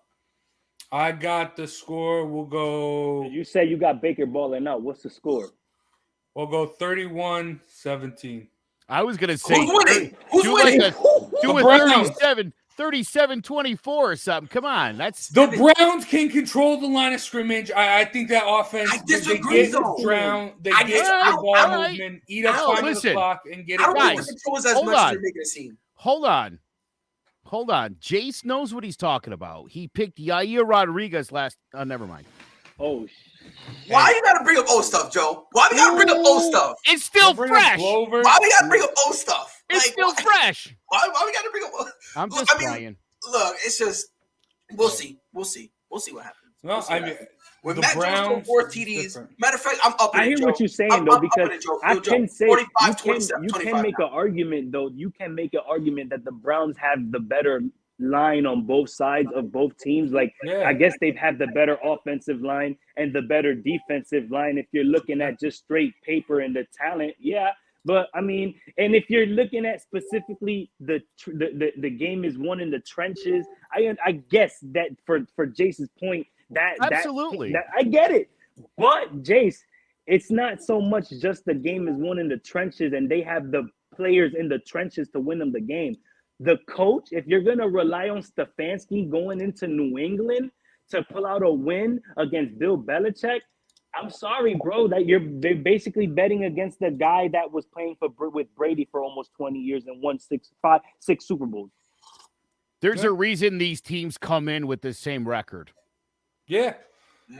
I got the score. We'll go. You say you got Baker balling out. What's the score? We'll go 31-17. I was going to say, who's winning? Who's winning? Do a 37-24 or something. Come on. The Browns can control the line of scrimmage. I think that offense. I disagree, though. They get the ball movement, eat up time on the clock, and get it. I don't think the controls as much as they're making it seem. Hold on. Jace knows what he's talking about. He picked Yair Rodriguez last. Never mind. Oh, why you gotta bring up old stuff, Joe? Why we gotta bring up old stuff? It's still fresh. Why we gotta bring up old stuff? It's still fresh. Why we gotta bring up? I'm just trying. Look, it's just we'll see what happens. No, when the Matt Jones threw 4 TDs. Matter of fact, I'm up. I hear what you're saying though, because I can say 45, you can make an argument though. You can make an argument that the Browns have the better line on both sides of both teams. Like I guess they've had the better offensive line and the better defensive line. If you're looking at just straight paper and the talent, yeah. But I mean, and if you're looking at specifically the game is won in the trenches, I guess that for Jace's point, that absolutely that I get it. But Jace, it's not so much just the game is won in the trenches and they have the players in the trenches to win them the game. The coach, if you're gonna rely on Stefanski going into New England to pull out a win against Bill Belichick, I'm sorry, bro, that they're basically betting against the guy that was playing with Brady for almost 20 years and won six Super Bowls. There's a reason these teams come in with the same record. Yeah,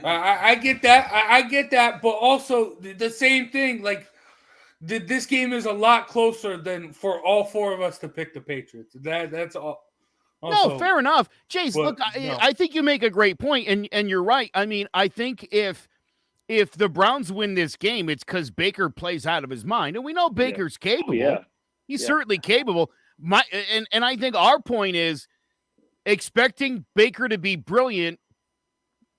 I get that. I get that, but also the same thing. Like this game is a lot closer than for all 4 of us to pick the Patriots. That's all. Also, no, fair enough, Jace. Look, I think you make a great point, and you're right. I mean, I think if the Browns win this game, it's because Baker plays out of his mind, and we know Baker's capable. Oh, yeah. He's certainly capable. And I think our point is expecting Baker to be brilliant.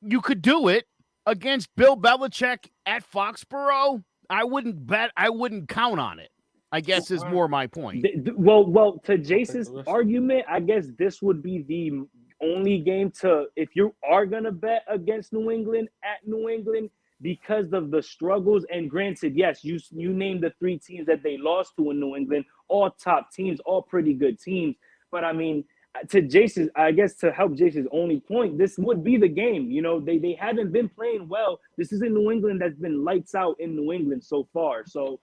You could do it against Bill Belichick at Foxborough. I wouldn't count on it, I guess is more my point. Well, to Jace's argument, I guess this would be the only game if you are going to bet against New England at New England because of the struggles. And granted, yes, you named the 3 teams that they lost to in New England, all top teams, all pretty good teams. But I mean, to Jace's, I guess to help Jace's only point, this would be the game. You know, they haven't been playing well. This is in New England that's been lights out in New England so far. So,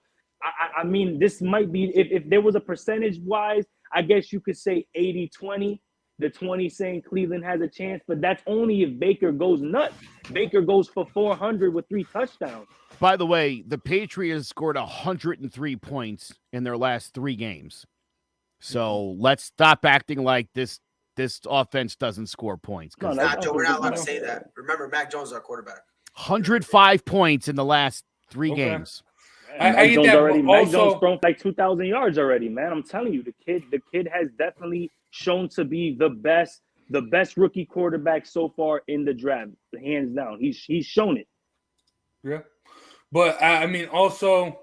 I mean, this might be, if there was a percentage-wise, I guess you could say 80-20. The 20 saying Cleveland has a chance, but that's only if Baker goes nuts. Baker goes for 400 with 3 touchdowns. By the way, the Patriots scored 103 points in their last 3 games. So let's stop acting like this offense doesn't score points. Joe, we're not allowed to say that. Remember, Mac Jones is our quarterback. 105 points in the last 3 games. Mac Jones thrown like 2,000 yards already, man. I'm telling you, the kid has definitely shown to be the best rookie quarterback so far in the draft, hands down. He's shown it. Yeah, but I mean, also,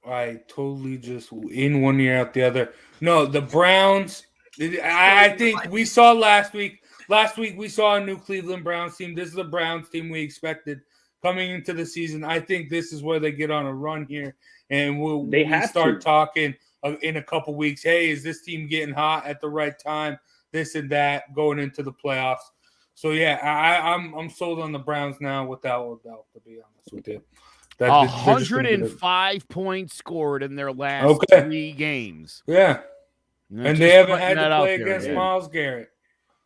I totally just in one ear out the other. No, the Browns. I think we saw last week. Last week we saw a new Cleveland Browns team. This is the Browns team we expected coming into the season. I think this is where they get on a run here, and we start talking in a couple weeks. Hey, is this team getting hot at the right time? This and that going into the playoffs. So yeah, I'm sold on the Browns now without a doubt. To be honest with you, 105 points scored in their last 3 games. Yeah, and they haven't had to play against Myles Garrett.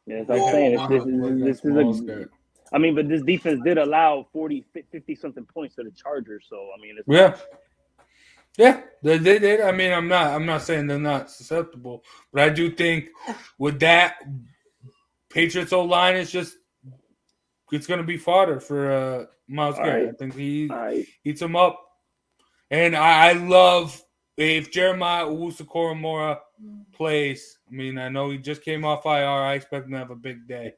Yeah, it's like saying this is I mean, but this defense did allow 50-something points to the Chargers. So I mean, yeah, they did. I mean, I'm not saying they're not susceptible, but I do think with that Patriots O-line is just it's going to be fodder for Myles Garrett. I think he eats him up, and I love if Jeremiah Owusu-Koramoah plays, I mean, I know he just came off IR. I expect him to have a big day.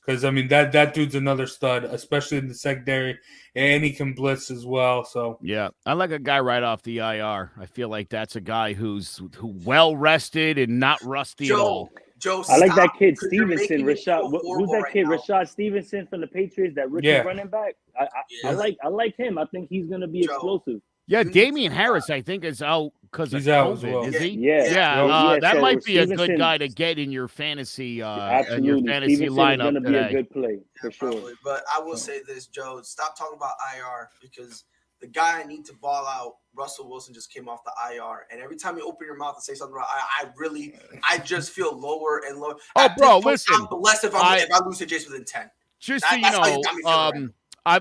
Because, I mean, that dude's another stud, especially in the secondary, and he can blitz as well. So Yeah, I like a guy right off the IR. I feel like that's a guy who's well rested and not rusty at all. Joe, I like that stop, kid 'cause you're Stevenson, making me feel Rashad. Who's horrible that right kid? now. Rashad Stevenson from the Patriots, that rookie Yeah. running back. I Yeah. like him. I think he's gonna be Joe. explosive. Yeah, You need Damian to Harris, I think, is out because of He's out as COVID, well. is he? Yeah. That so might be a good Stevenson- guy to get in your fantasy Absolutely, fantasy Stevenson is lineup gonna be a today. good play for sure. Probably. But I will say this, Joe, stop talking about IR because the guy I need to ball out, Russell Wilson, just came off the IR. And every time you open your mouth and say something about I just feel lower and lower. Oh, At bro, this point, listen, I'm blessed if I lose to Jason within 10. Just so That's you how you got me feeling know,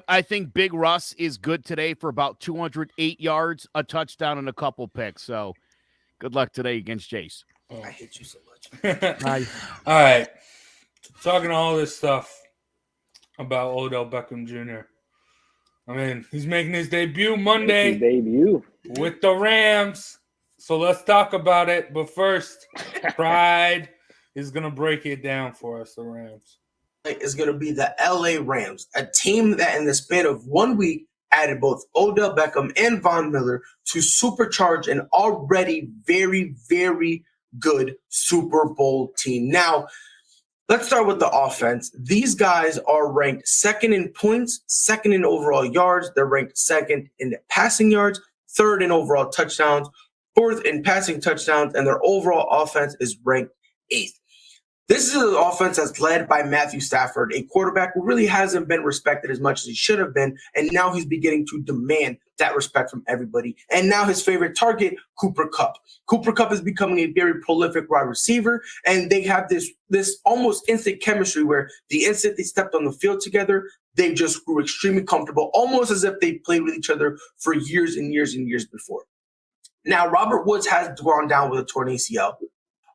I think Big Russ is good today for about 208 yards, a touchdown, and a couple picks. So good luck today against Jace. I hate you so much. All right. Talking all this stuff about Odell Beckham Jr. I mean, he's making his debut Monday His debut. with the Rams. So let's talk about it. But first, Pride is going to break it down for us, the Rams. Is going to be the LA Rams, a team that in the span of 1 week added both Odell Beckham and Von Miller to supercharge an already very, very good Super Bowl team. Now, let's start with the offense. These guys are ranked second in points, second in overall yards. They're ranked second in the passing yards, third in overall touchdowns, fourth in passing touchdowns, and their overall offense is ranked eighth. This is an offense that's led by Matthew Stafford, a quarterback who really hasn't been respected as much as he should have been, and now he's beginning to demand that respect from everybody. And now his favorite target, Cooper Kupp. Cooper Kupp is becoming a very prolific wide receiver, and they have this almost instant chemistry where the instant they stepped on the field together, they just grew extremely comfortable, almost as if they played with each other for years and years and years before. Now, Robert Woods has gone down with a torn ACL.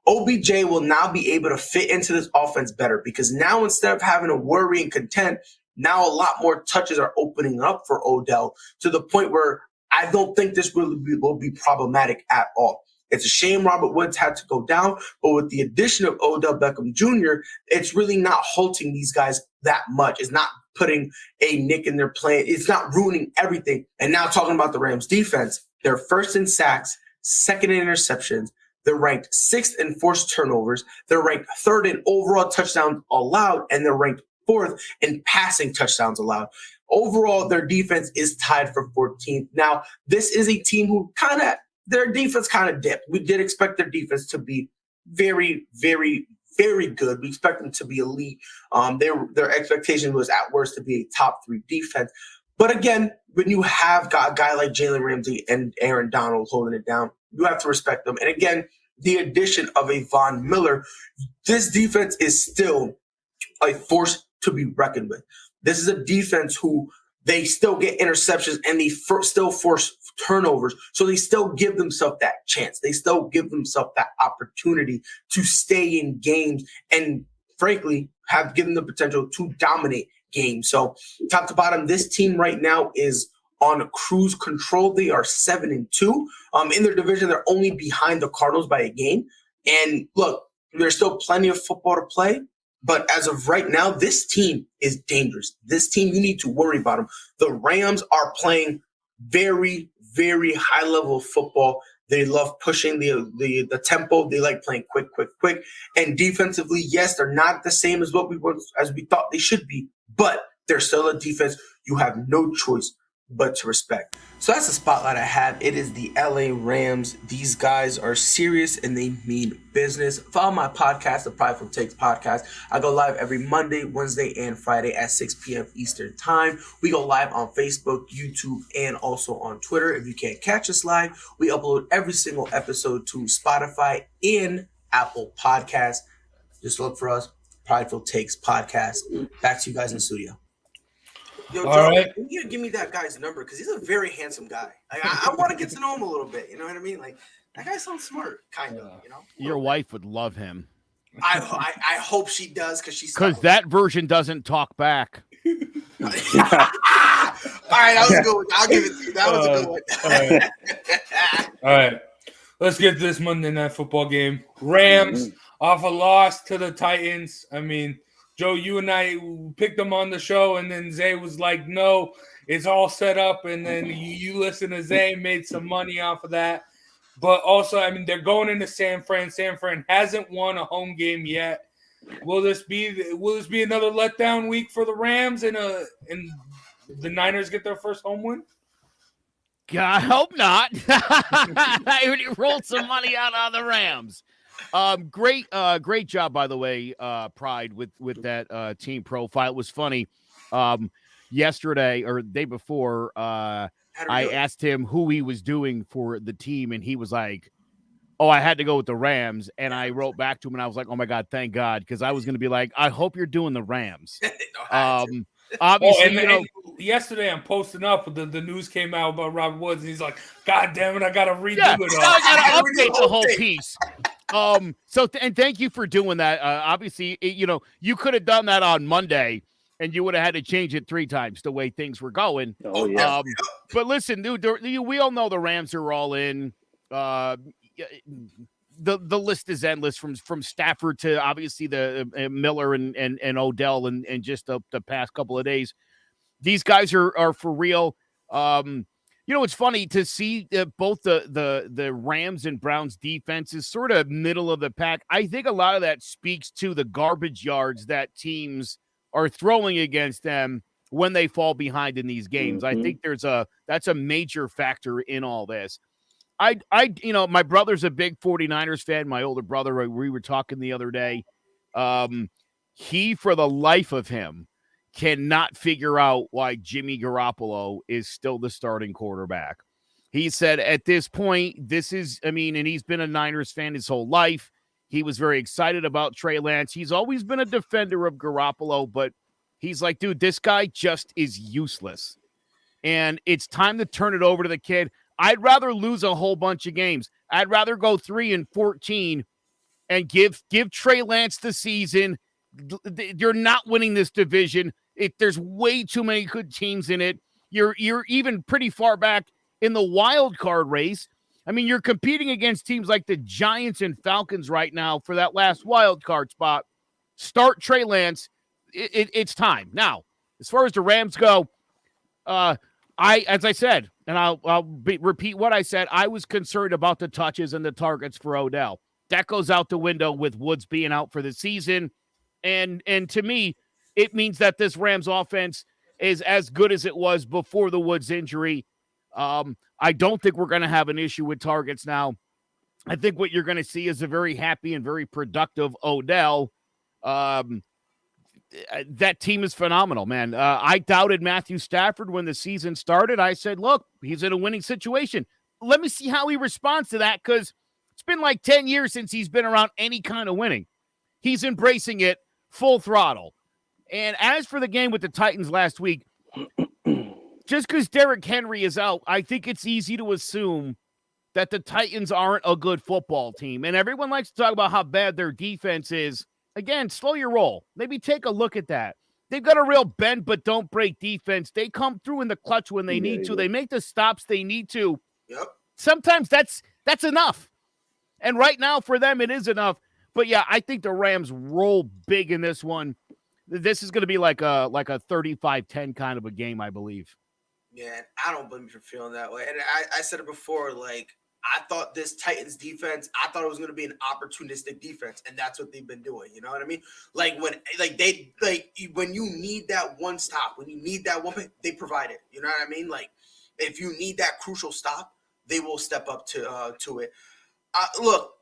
OBJ will now be able to fit into this offense better because now instead of having to worry and contend, now a lot more touches are opening up for Odell to the point where I don't think this will be problematic at all. It's a shame Robert Woods had to go down, but with the addition of Odell Beckham Jr., it's really not halting these guys that much. It's not putting a nick in their plan. It's not ruining everything. And now talking about the Rams defense, they're first in sacks, second in interceptions. They're ranked sixth in forced turnovers. They're ranked third in overall touchdowns allowed, and they're ranked fourth in passing touchdowns allowed. Overall, their defense is tied for 14th. Now, this is a team who their defense kind of dipped. We did expect their defense to be very, very, very good. We expect them to be elite. Their expectation was at worst to be a top 3 defense. But again, when you have got a guy like Jalen Ramsey and Aaron Donald holding it down, you have to respect them. And again, the addition of a Von Miller, this defense is still a force to be reckoned with. This is a defense who they still get interceptions and they still force turnovers. So they still give themselves that chance. They still give themselves that opportunity to stay in games and, frankly, have given the potential to dominate games. So top to bottom, this team right now is on cruise control. They are 7-2. In their division, they're only behind the Cardinals by a game. And look, there's still plenty of football to play. But as of right now, this team is dangerous. This team, you need to worry about them. The Rams are playing very, very high level of football. They love pushing the tempo. They like playing quick. And defensively, yes, they're not the same as we thought they should be, but they're still a defense you have no choice but to respect. So that's the spotlight I have. It is the LA Rams. These guys are serious and they mean business. Follow my podcast, the Prideful Takes podcast. I go live every Monday, Wednesday, and Friday at 6 p.m. Eastern time. We go live on Facebook, YouTube, and also on Twitter. If you can't catch us live, we upload every single episode to Spotify and Apple Podcasts. Just look for us, Prideful Takes podcast. Back to you guys in the studio. Yo, Joe, right. You need to give me that guy's number because he's a very handsome guy. Like, I want to get to know him a little bit. You know what I mean? Like, that guy sounds smart, kind of. You know. Your wife would love him. I hope she does because that version doesn't talk back. All right, that was a good one. I'll give it to you. That was a good one. All right. Let's get this Monday Night Football game. Rams off a loss to the Titans. I mean, Joe, you and I picked them on the show, and then Zay was like, no, it's all set up. And then you listened to Zay, made some money off of that. But also, I mean, they're going into San Fran. San Fran hasn't won a home game yet. Will this be another letdown week for the Rams and the Niners get their first home win? I hope not. I already rolled some money out on the Rams. Great job, by the way, Pride, with that team profile. It was funny. Yesterday or the day before, I asked him who he was doing for the team, and he was like, "Oh, I had to go with the Rams." And I wrote back to him, and I was like, "Oh my God, thank God," because I was going to be like, "I hope you're doing the Rams." Obviously, and yesterday I'm posting up, the news came out about Robert Woods, and he's like, "God damn it, I got to redo it all. I got to update the whole piece." And thank you for doing that. Obviously, you could have done that on Monday, and you would have had to change it 3 times the way things were going. Oh yeah. But listen, dude, we all know the Rams are all in. The list is endless from Stafford to obviously the Miller and Odell and just the past couple of days. These guys are for real. It's funny to see both the Rams and Browns defenses sort of middle of the pack. I think a lot of that speaks to the garbage yards that teams are throwing against them when they fall behind in these games. I think that's a major factor in all this. My brother's a big 49ers fan. My older brother, we were talking the other day. He, for the life of him, cannot figure out why Jimmy Garoppolo is still the starting quarterback. He said at this point, and he's been a Niners fan his whole life. He was very excited about Trey Lance. He's always been a defender of Garoppolo, but he's like, dude, this guy just is useless. And it's time to turn it over to the kid. I'd rather lose a whole bunch of games. I'd rather go 3-14 and give Trey Lance the season. You're not winning this division. There's way too many good teams in it. You're even pretty far back in the wild card race. I mean, you're competing against teams like the Giants and Falcons right now for that last wild card spot. Start Trey Lance. It's time. Now, as far as the Rams go, as I said, and I'll repeat what I said, I was concerned about the touches and the targets for Odell. That goes out the window with Woods being out for the season. And to me, it means that this Rams offense is as good as it was before the Woods injury. I don't think we're going to have an issue with targets now. I think what you're going to see is a very happy and very productive Odell. That team is phenomenal, man. I doubted Matthew Stafford when the season started. I said, look, he's in a winning situation. Let me see how he responds to that, because it's been like 10 years since he's been around any kind of winning. He's embracing it full throttle. And as for the game with the Titans last week, just because Derrick Henry is out, I think it's easy to assume that the Titans aren't a good football team. And everyone likes to talk about how bad their defense is. Again, slow your roll. Maybe take a look at that. They've got a real bend but don't break defense. They come through in the clutch when they need to. They make the stops they need to. Yep. Sometimes that's enough. And right now for them, it is enough. But yeah, I think the Rams roll big in this one. This is going to be like a 35-10 kind of a game, I believe. Yeah, I don't blame you for feeling that way. And I said it before, like, I thought this Titans defense, I thought it was going to be an opportunistic defense, and that's what they've been doing. You know what I mean? When you need that one stop, when you need that one, they provide it. You know what I mean? Like, if you need that crucial stop, they will step up to it. Look,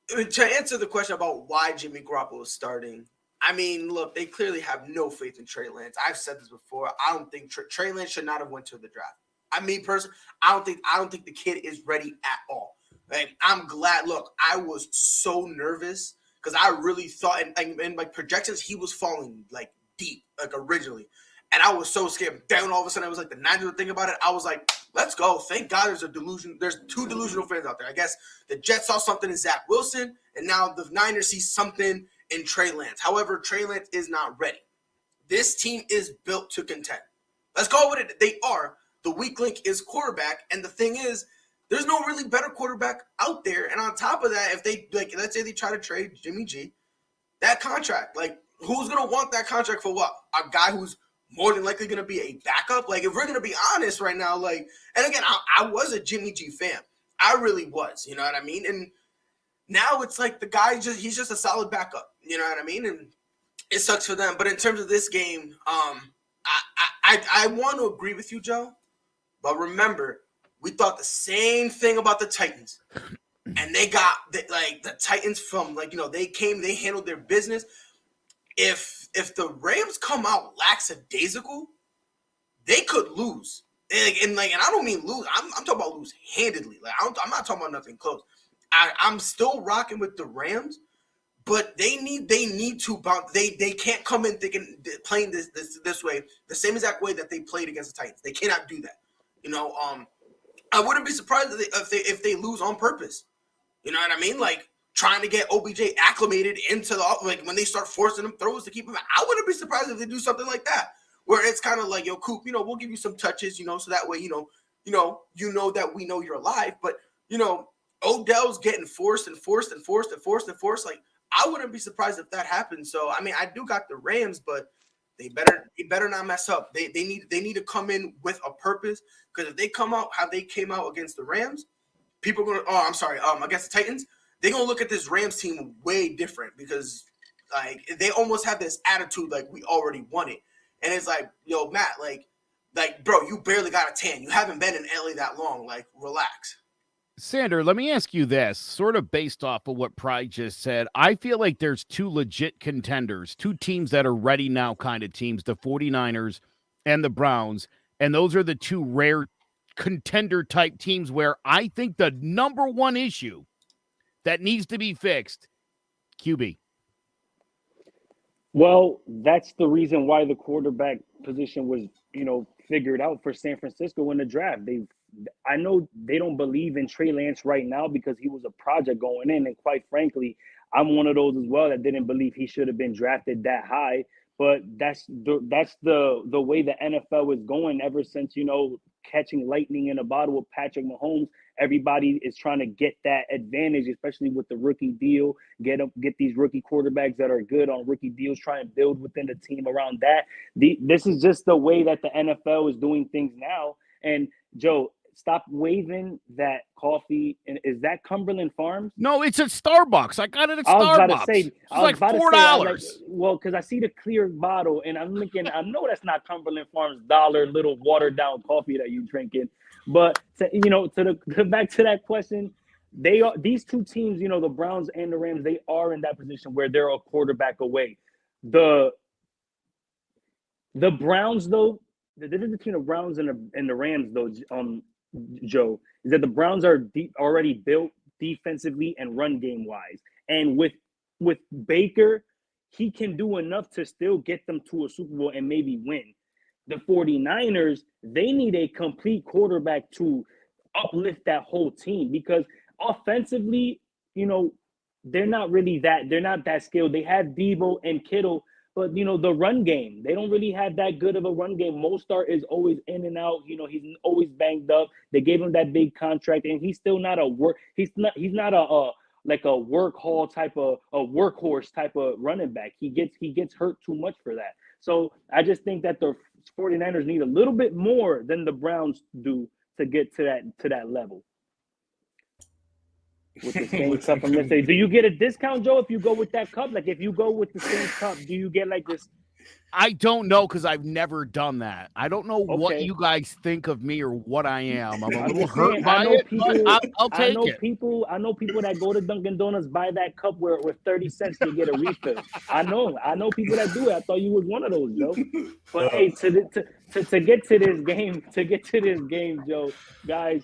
to answer the question about why Jimmy Garoppolo is starting, I mean, look, they clearly have no faith in Trey Lance. I've said this before. I don't think Trey Lance should not have went to the draft. I mean, personally, I don't think the kid is ready at all. Like, I'm glad. Look, I was so nervous because I really thought, in my projections, he was falling like deep, like originally, and I was so scared. Then all of a sudden, I was like, the Niners would think about it. I was like, let's go. Thank God, there's a delusion. There's 2 delusional fans out there. I guess the Jets saw something in Zach Wilson, and now the Niners see something in Trey Lance. However, Trey Lance is not ready. This team is built to contend. Let's go with it. They are. The weak link is quarterback. And the thing is, There's no really better quarterback out there. And on top of that, if they let's say they try to trade Jimmy G, that contract, like, who's gonna want that contract for what? A guy who's more than likely gonna be a backup? Like, if we're gonna be honest right now, like, and again, I was a Jimmy G fan. I really was, you know what I mean? And now it's like the guy he's just a solid backup, you know what I mean? And it sucks for them. But in terms of this game, I want to agree with you, Joe. But remember, we thought the same thing about the Titans. And they got the Titans from they handled their business. If the Rams come out lackadaisical, they could lose. And I don't mean lose. I'm talking about lose handedly. Like, I'm not talking about nothing close. I'm still rocking with the Rams, but they need to bounce. They can't come in thinking playing this way, the same exact way that they played against the Titans. They cannot do that. I wouldn't be surprised if they lose on purpose. You know what I mean? Like, trying to get OBJ acclimated into when they start forcing him throws to keep him. I wouldn't be surprised if they do something like that, where it's kind of like, yo, Coop, we'll give you some touches, so that way, that we know you're alive. But Odell's getting forced. Like, I wouldn't be surprised if that happens. So, I mean, I do got the Rams, but they better not mess up. They need to come in with a purpose, because if they come out how they came out against the Rams, people are gonna against the Titans, they're gonna look at this Rams team way different, because like they almost have this attitude like we already won it. And it's like, yo, Matt, like bro, you barely got a tan. You haven't been in LA that long. Like, relax. Sander, let me ask you this, sort of based off of what Pride just said. I feel like there's two legit contenders, two teams that are ready now kind of teams, the 49ers and the Browns. And those are the two rare contender type teams where I think the number one issue that needs to be fixed, QB. Well, that's the reason why the quarterback position was, figured out for San Francisco in the draft. I know they don't believe in Trey Lance right now because he was a project going in. And quite frankly, I'm one of those as well that didn't believe he should have been drafted that high. But that's the way the NFL is going ever since, catching lightning in a bottle with Patrick Mahomes. Everybody is trying to get that advantage, especially with the rookie deal. Get these rookie quarterbacks that are good on rookie deals, try and build within the team around that. This is just the way that the NFL is doing things now. And Joe, stop waving that coffee. And is that Cumberland Farms? No, it's at Starbucks. I got it at Starbucks. I was about to say, it's like $4. Well, because I see the clear bottle, and I'm thinking, I know that's not Cumberland Farms dollar little watered down coffee that you're drinking. But back to that question, these two teams, the Browns and the Rams, they are in that position where they're a quarterback away. The Browns, though, the difference between the Browns and the Rams, though, Joe, is that the Browns are already built defensively and run game wise, and with Baker, he can do enough to still get them to a Super Bowl and maybe win. The 49ers, they need a complete quarterback to uplift that whole team, because offensively, they're not that skilled. They have Debo and Kittle, but the run game, they don't really have that good of a run game. Mostert is always in and out. He's always banged up. They gave him that big contract, and he's still not he's not a workhorse type of running back. He gets hurt too much for that. So I just think that the 49ers need a little bit more than the Browns do to get to that level. With the same cup, I'm gonna say, do you get a discount, Joe, if you go with that cup? Like, if you go with the same cup, do you get like this? I don't know, because I've never done that. I don't know what you guys think of me or what I am. I'm a little hurt by it, but I'll take it. I know people that go to Dunkin' Donuts, buy that cup where with 30 cents they get a refill. I know people that do it. I thought you was one of those, Joe. But hey, to get to this game, Joe, guys,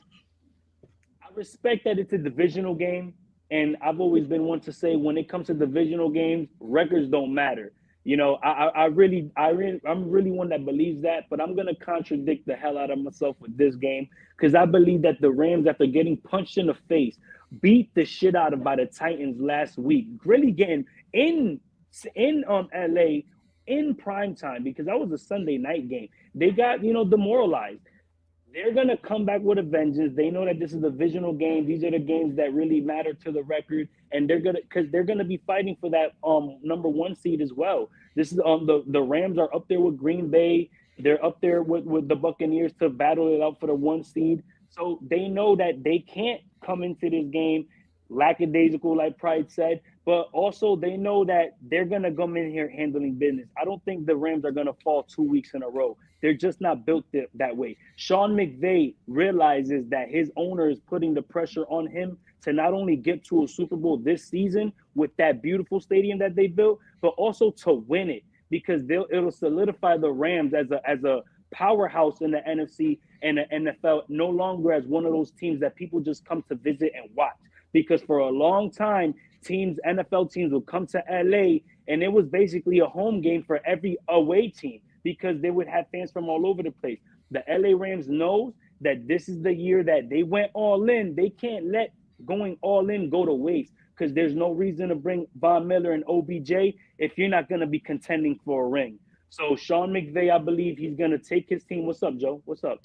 I respect that it's a divisional game, and I've always been one to say when it comes to divisional games, records don't matter. I'm really one that believes that, but I'm gonna contradict the hell out of myself with this game, because I believe that the Rams, after getting punched in the face, beat the shit out of by the Titans last week, really getting in LA in prime time, because that was a Sunday night game. They got demoralized. They're going to come back with a vengeance. They know that this is a divisional game. These are the games that really matter to the record, and they're going to be fighting for that number 1 seed as well. This is the Rams are up there with Green Bay. They're up there with the Buccaneers to battle it out for the 1 seed. So they know that they can't come into this game lackadaisical, like Pride said, but also they know that they're going to come in here handling business. I don't think the Rams are going to fall 2 weeks in a row. They're just not built that way. Sean McVay realizes that his owner is putting the pressure on him to not only get to a Super Bowl this season with that beautiful stadium that they built, but also to win it, because it'll solidify the Rams as a powerhouse in the NFC and the NFL, no longer as one of those teams that people just come to visit and watch. Because for a long time, NFL teams would come to LA and it was basically a home game for every away team because they would have fans from all over the place. The LA Rams knows that this is the year that they went all in. They can't let going all in go to waste, because there's no reason to bring Von Miller and OBJ if you're not going to be contending for a ring. So Sean McVay, I believe he's going to take his team. What's up, Joe? What's up?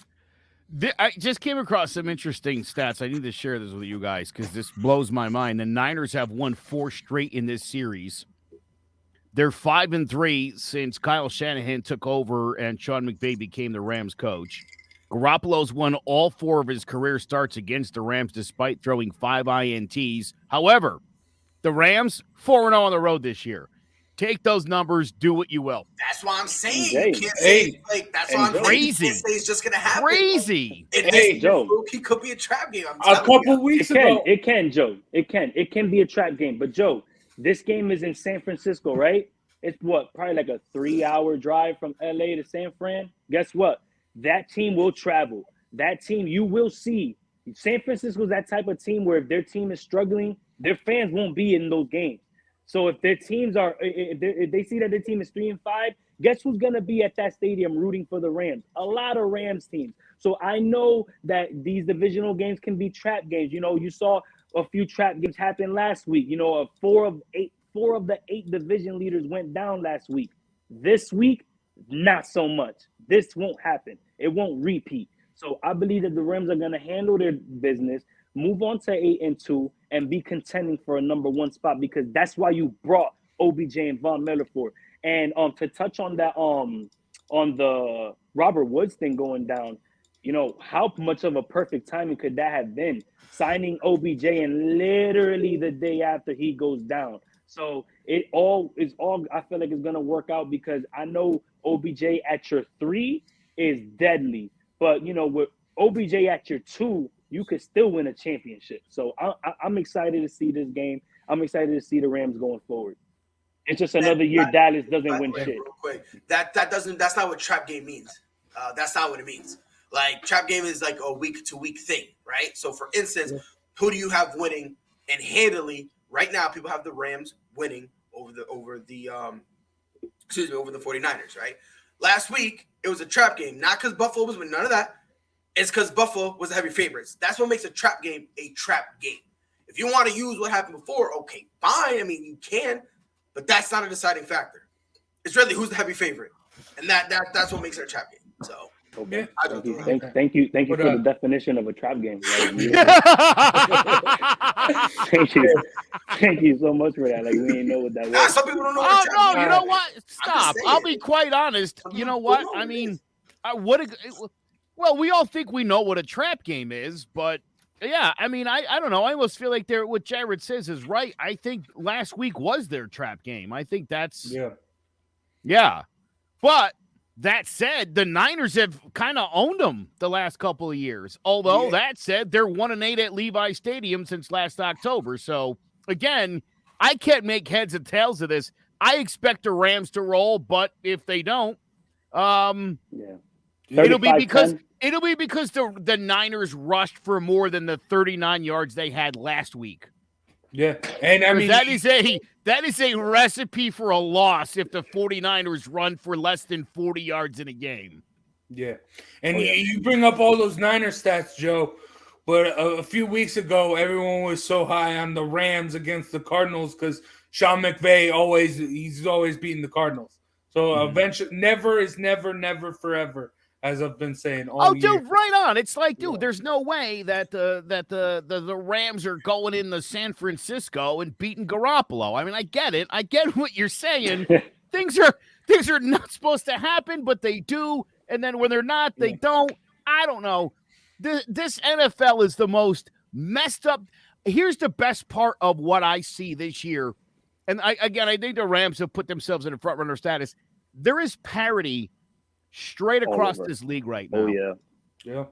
I just came across some interesting stats. I need to share this with you guys because this blows my mind. The Niners have won 4 straight in this series. They're 5-3 since Kyle Shanahan took over and Sean McVay became the Rams coach. Garoppolo's won all 4 of his career starts against the Rams despite throwing 5 INTs. However, the Rams 4-0 on the road this year. Take those numbers, do what you will. That's why I'm saying you can't say that's why I'm crazy. Saying you can't say it's just gonna happen. Crazy. Joe, it could be a trap game. A couple weeks ago, it can, Joe. It can be a trap game. But Joe, this game is in San Francisco, right? It's probably like a 3-hour drive from LA to San Fran. Guess what? That team will travel. That team, you will see. San Francisco's that type of team where if their team is struggling, their fans won't be in those games. So if their teams if they see that their team is 3-5, guess who's going to be at that stadium rooting for the Rams? A lot of Rams teams. So I know that these divisional games can be trap games. You know, you saw a few trap games happen last week. You know, 4 of the 8 division leaders went down last week. This week, not so much. This won't happen. It won't repeat. So I believe that the Rams are going to handle their business, move on to 8-2, and be contending for a number 1 spot, because that's why you brought OBJ and Von Miller for. And to touch on that, on the Robert Woods thing going down, you know, how much of a perfect timing could that have been? Signing OBJ and literally the day after he goes down. So it all I feel like it's gonna work out, because I know OBJ at your 3 is deadly, but you know, with OBJ at your 2, you could still win a championship. So I'm excited to see this game. I'm excited to see the Rams going forward. It's just another year Dallas doesn't win shit. Real quick, that's not what trap game means. That's not what it means. Like, trap game is like a week-to-week thing, right? So for instance, who do you have winning and handily right now? People have the Rams winning over the 49ers, right? Last week it was a trap game, not because Buffalo was winning, none of that. It's because Buffalo was the heavy favorites. That's what makes a trap game a trap game. If you want to use what happened before, okay, fine. I mean, you can, but that's not a deciding factor. It's really who's the heavy favorite, and that's what makes it a trap game. So, okay. Thank you for the definition of a trap game. Thank you so much for that. Like, we didn't know what that was. Some people don't know. What no, you know what? Stop. I'll be quite honest. You know what? I mean, well, we all think we know what a trap game is, but yeah, I mean, I don't know. I almost feel like what Jared says is right. I think last week was their trap game. I think that's yeah. But that said, the Niners have kind of owned them the last couple of years. Although that said, they're 1-8 at Levi Stadium since last October. So again, I can't make heads or tails of this. I expect the Rams to roll, but if they don't, it'll be because the Niners rushed for more than the 39 yards they had last week. Yeah. And I mean, that is a recipe for a loss if the 49ers run for less than 40 yards in a game. Yeah. And you bring up all those Niner stats, Joe, but a few weeks ago, everyone was so high on the Rams against the Cardinals because Sean McVay he's always beating the Cardinals. So eventually, never is never, never forever, as I've been saying all year. Dude, right on. It's like, dude, there's no way that the Rams are going into San Francisco and beating Garoppolo. I mean, I get it. I get what you're saying. Things are not supposed to happen, but they do. And then when they're not, they don't. I don't know. This NFL is the most messed up. Here's the best part of what I see this year. And I think the Rams have put themselves in a front runner status. There is parity straight across this league right now. Oh, yeah. Yeah.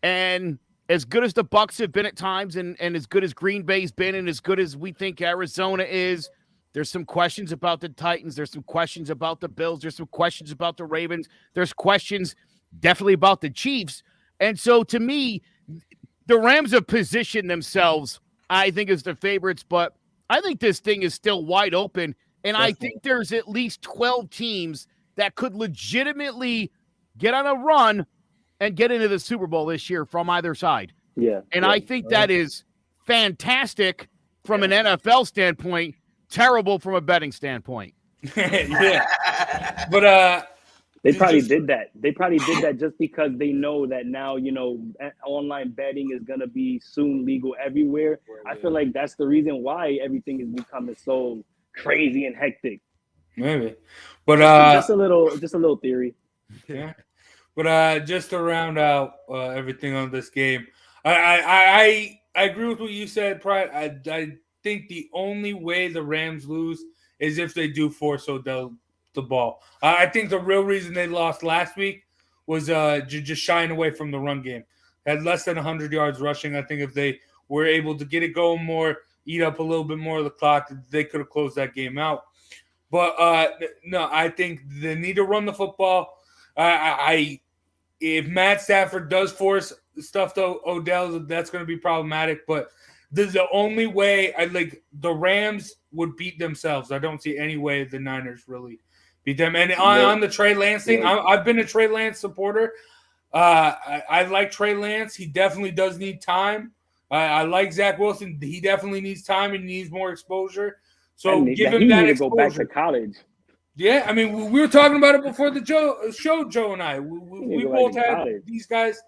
And as good as the Bucs have been at times, and as good as Green Bay's been, and as good as we think Arizona is, there's some questions about the Titans. There's some questions about the Bills. There's some questions about the Ravens. There's questions definitely about the Chiefs. And so to me, the Rams have positioned themselves, I think, as the favorites, but I think this thing is still wide open. And I think there's at least 12 teams that could legitimately get on a run and get into the Super Bowl this year from either side. Yeah. And I think that is fantastic from an NFL standpoint, terrible from a betting standpoint. Yeah. But they probably did that. They probably did that just because they know that now, online betting is going to be soon legal everywhere. I feel like that's the reason why everything is becoming so crazy and hectic. Maybe. But just a little theory. Yeah. But just to round out everything on this game, I agree with what you said, Pride. I think the only way the Rams lose is if they do force Odell the ball. I think the real reason they lost last week was just shying away from the run game. Had less than 100 yards rushing. I think if they were able to get it going more, eat up a little bit more of the clock, they could have closed that game out. But no, I think they need to run the football. If Matt Stafford does force stuff to Odell, that's going to be problematic. But this is the only way the Rams would beat themselves. I don't see any way the Niners really beat them. And on the Trey Lance thing, I've been a Trey Lance supporter. I like Trey Lance. He definitely does need time. I like Zach Wilson. He definitely needs time and needs more exposure. So give him that exposure. Go back to college. Yeah, I mean, we were talking about it before the show, Joe and I. We both had these guys.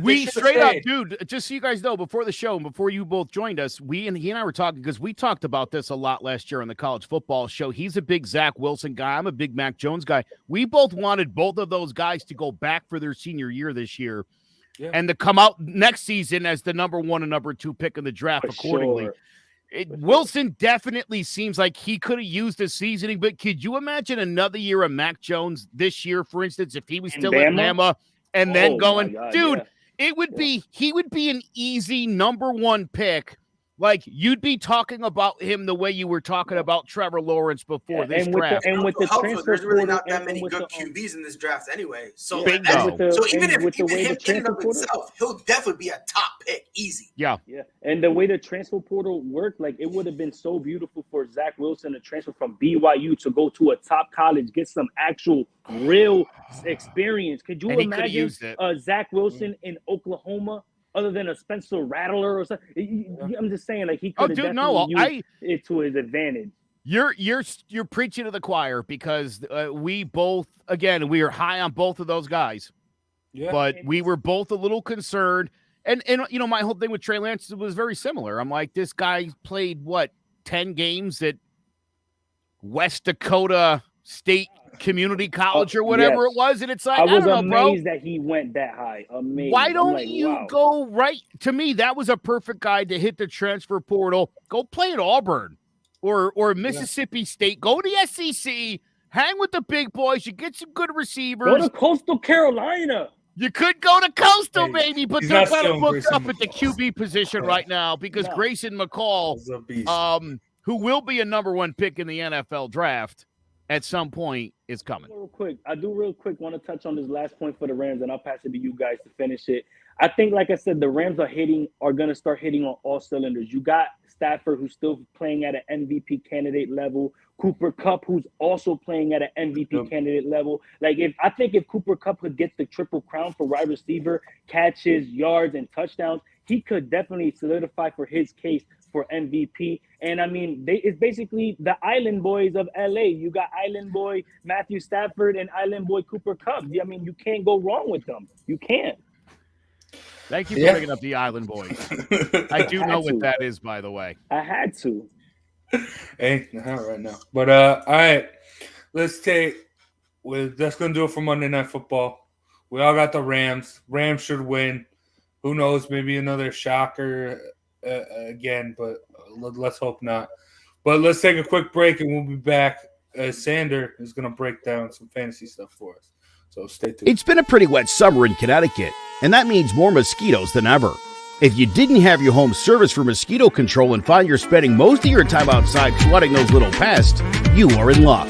We straight up, dude, just so you guys know, before the show and before you both joined us, he and I were talking because we talked about this a lot last year on the college football show. He's a big Zach Wilson guy. I'm a big Mac Jones guy. We both wanted both of those guys to go back for their senior year this year and to come out next season as the number 1 and number 2 pick in the draft accordingly. Sure. Wilson definitely seems like he could have used the seasoning, but could you imagine another year of Mac Jones this year, for instance, if he was still at Bama and then going, it would be, he would be an easy number 1 pick. Like, you'd be talking about him the way you were talking about Trevor Lawrence before this draft. With the transfer, there's really not that many good QBs in this draft anyway. So, even if him in of himself, he'll definitely be a top pick, easy. Yeah. And the way the transfer portal worked, like, it would have been so beautiful for Zach Wilson to transfer from BYU to go to a top college, get some actual real experience. Could you imagine Zach Wilson in Oklahoma? Other than a Spencer Rattler or something, I'm just saying, like, he could have definitely used it to his advantage. You're preaching to the choir because we both, again, we are high on both of those guys, but we were both a little concerned. And my whole thing with Trey Lance was very similar. I'm like, this guy played 10 games at West Dakota State Community College or whatever it was, and it's like, I was amazed that he went that high. Amazing. Why don't you go right? To me, that was a perfect guy to hit the transfer portal. Go play at Auburn or Mississippi State. Go to the SEC. Hang with the big boys. You get some good receivers. Go to Coastal Carolina. You could go to Coastal, maybe, but they're kind of booked up at the QB position right now because Grayson McCall, who will be a number 1 pick in the NFL draft at some point, is coming. I do real quick want to touch on this last point for the Rams, and I'll pass it to you guys to finish it. I think, like I said, the Rams are going to start hitting on all cylinders. You got Stafford, who's still playing at an MVP candidate level. Cooper Kupp, who's also playing at an MVP candidate level. Like, if Cooper Kupp could get the triple crown for wide receiver, catches, yards, and touchdowns, he could definitely solidify for his case for MVP. And I mean, it's basically the Island Boys of LA. You got Island Boy Matthew Stafford and Island Boy Cooper Kupp. I mean, you can't go wrong with them. You can't. Thank you for bringing up the Island Boys. I do know what that is, by the way. I had to. Hey, not right now. But all right, that's gonna do it for Monday Night Football. We all got the Rams. Rams should win. Who knows? Maybe another shocker again, but let's hope not. But let's take a quick break, and we'll be back. Sander is gonna break down some fantasy stuff for us. So stay tuned. It's been a pretty wet summer in Connecticut, and that means more mosquitoes than ever. If you didn't have your home service for mosquito control and find you're spending most of your time outside swatting those little pests, you are in luck.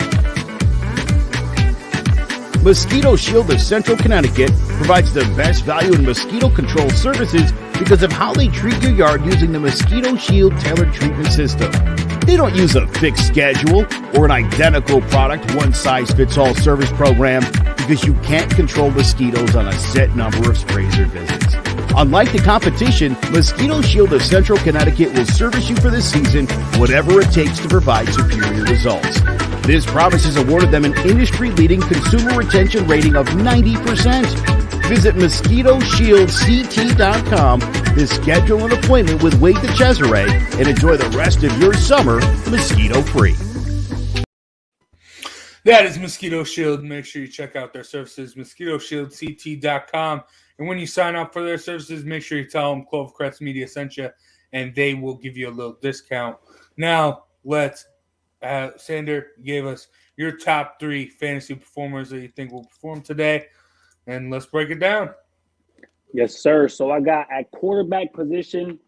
Mosquito Shield of Central Connecticut provides the best value in mosquito control services because of how they treat your yard using the Mosquito Shield tailored treatment system. They don't use a fixed schedule or an identical product one-size-fits-all service program because you can't control mosquitoes on a set number of sprays or visits. Unlike the competition, Mosquito Shield of Central Connecticut will service you for the season, whatever it takes to provide superior results. This promise has awarded them an industry-leading consumer retention rating of 90%. Visit MosquitoShieldCT.com to schedule an appointment with Wade DeCesare and enjoy the rest of your summer mosquito-free. That is Mosquito Shield. Make sure you check out their services, MosquitoShieldCT.com. And when you sign up for their services, make sure you tell them Clovecrest Media sent you, and they will give you a little discount. Now, Sander gave us your top 3 fantasy performers that you think will perform today, and let's break it down. Yes, sir. So I got at quarterback position.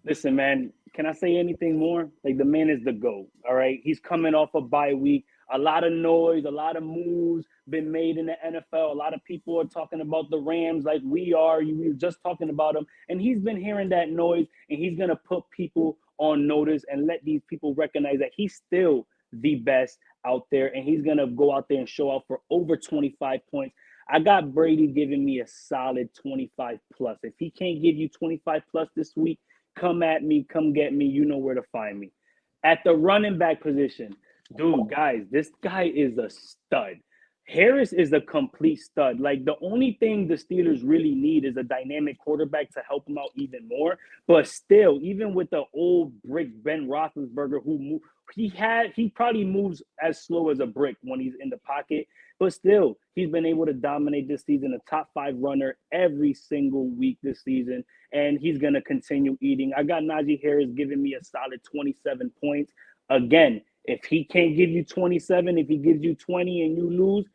Listen, man, can I say anything more? Like, the man is the GOAT, all right? He's coming off a bye week. A lot of noise, a lot of moves been made in the NFL. A lot of people are talking about the Rams like we are. We were just talking about them. And he's been hearing that noise, and he's going to put people on notice and let these people recognize that he's still the best out there. And he's going to go out there and show out for over 25 points. I got Brady giving me a solid 25 plus. If he can't give you 25 plus this week, come at me, come get me. You know where to find me. At the running back position, dude, guys, this guy is a stud. Harris is a complete stud. Like, the only thing the Steelers really need is a dynamic quarterback to help them out even more. But still, even with the old brick Ben Roethlisberger, he probably moves as slow as a brick when he's in the pocket. But still, he's been able to dominate this season, a top 5 runner every single week this season, and he's going to continue eating. I got Najee Harris giving me a solid 27 points. Again, if he can't give you 27, if he gives you 20 and you lose,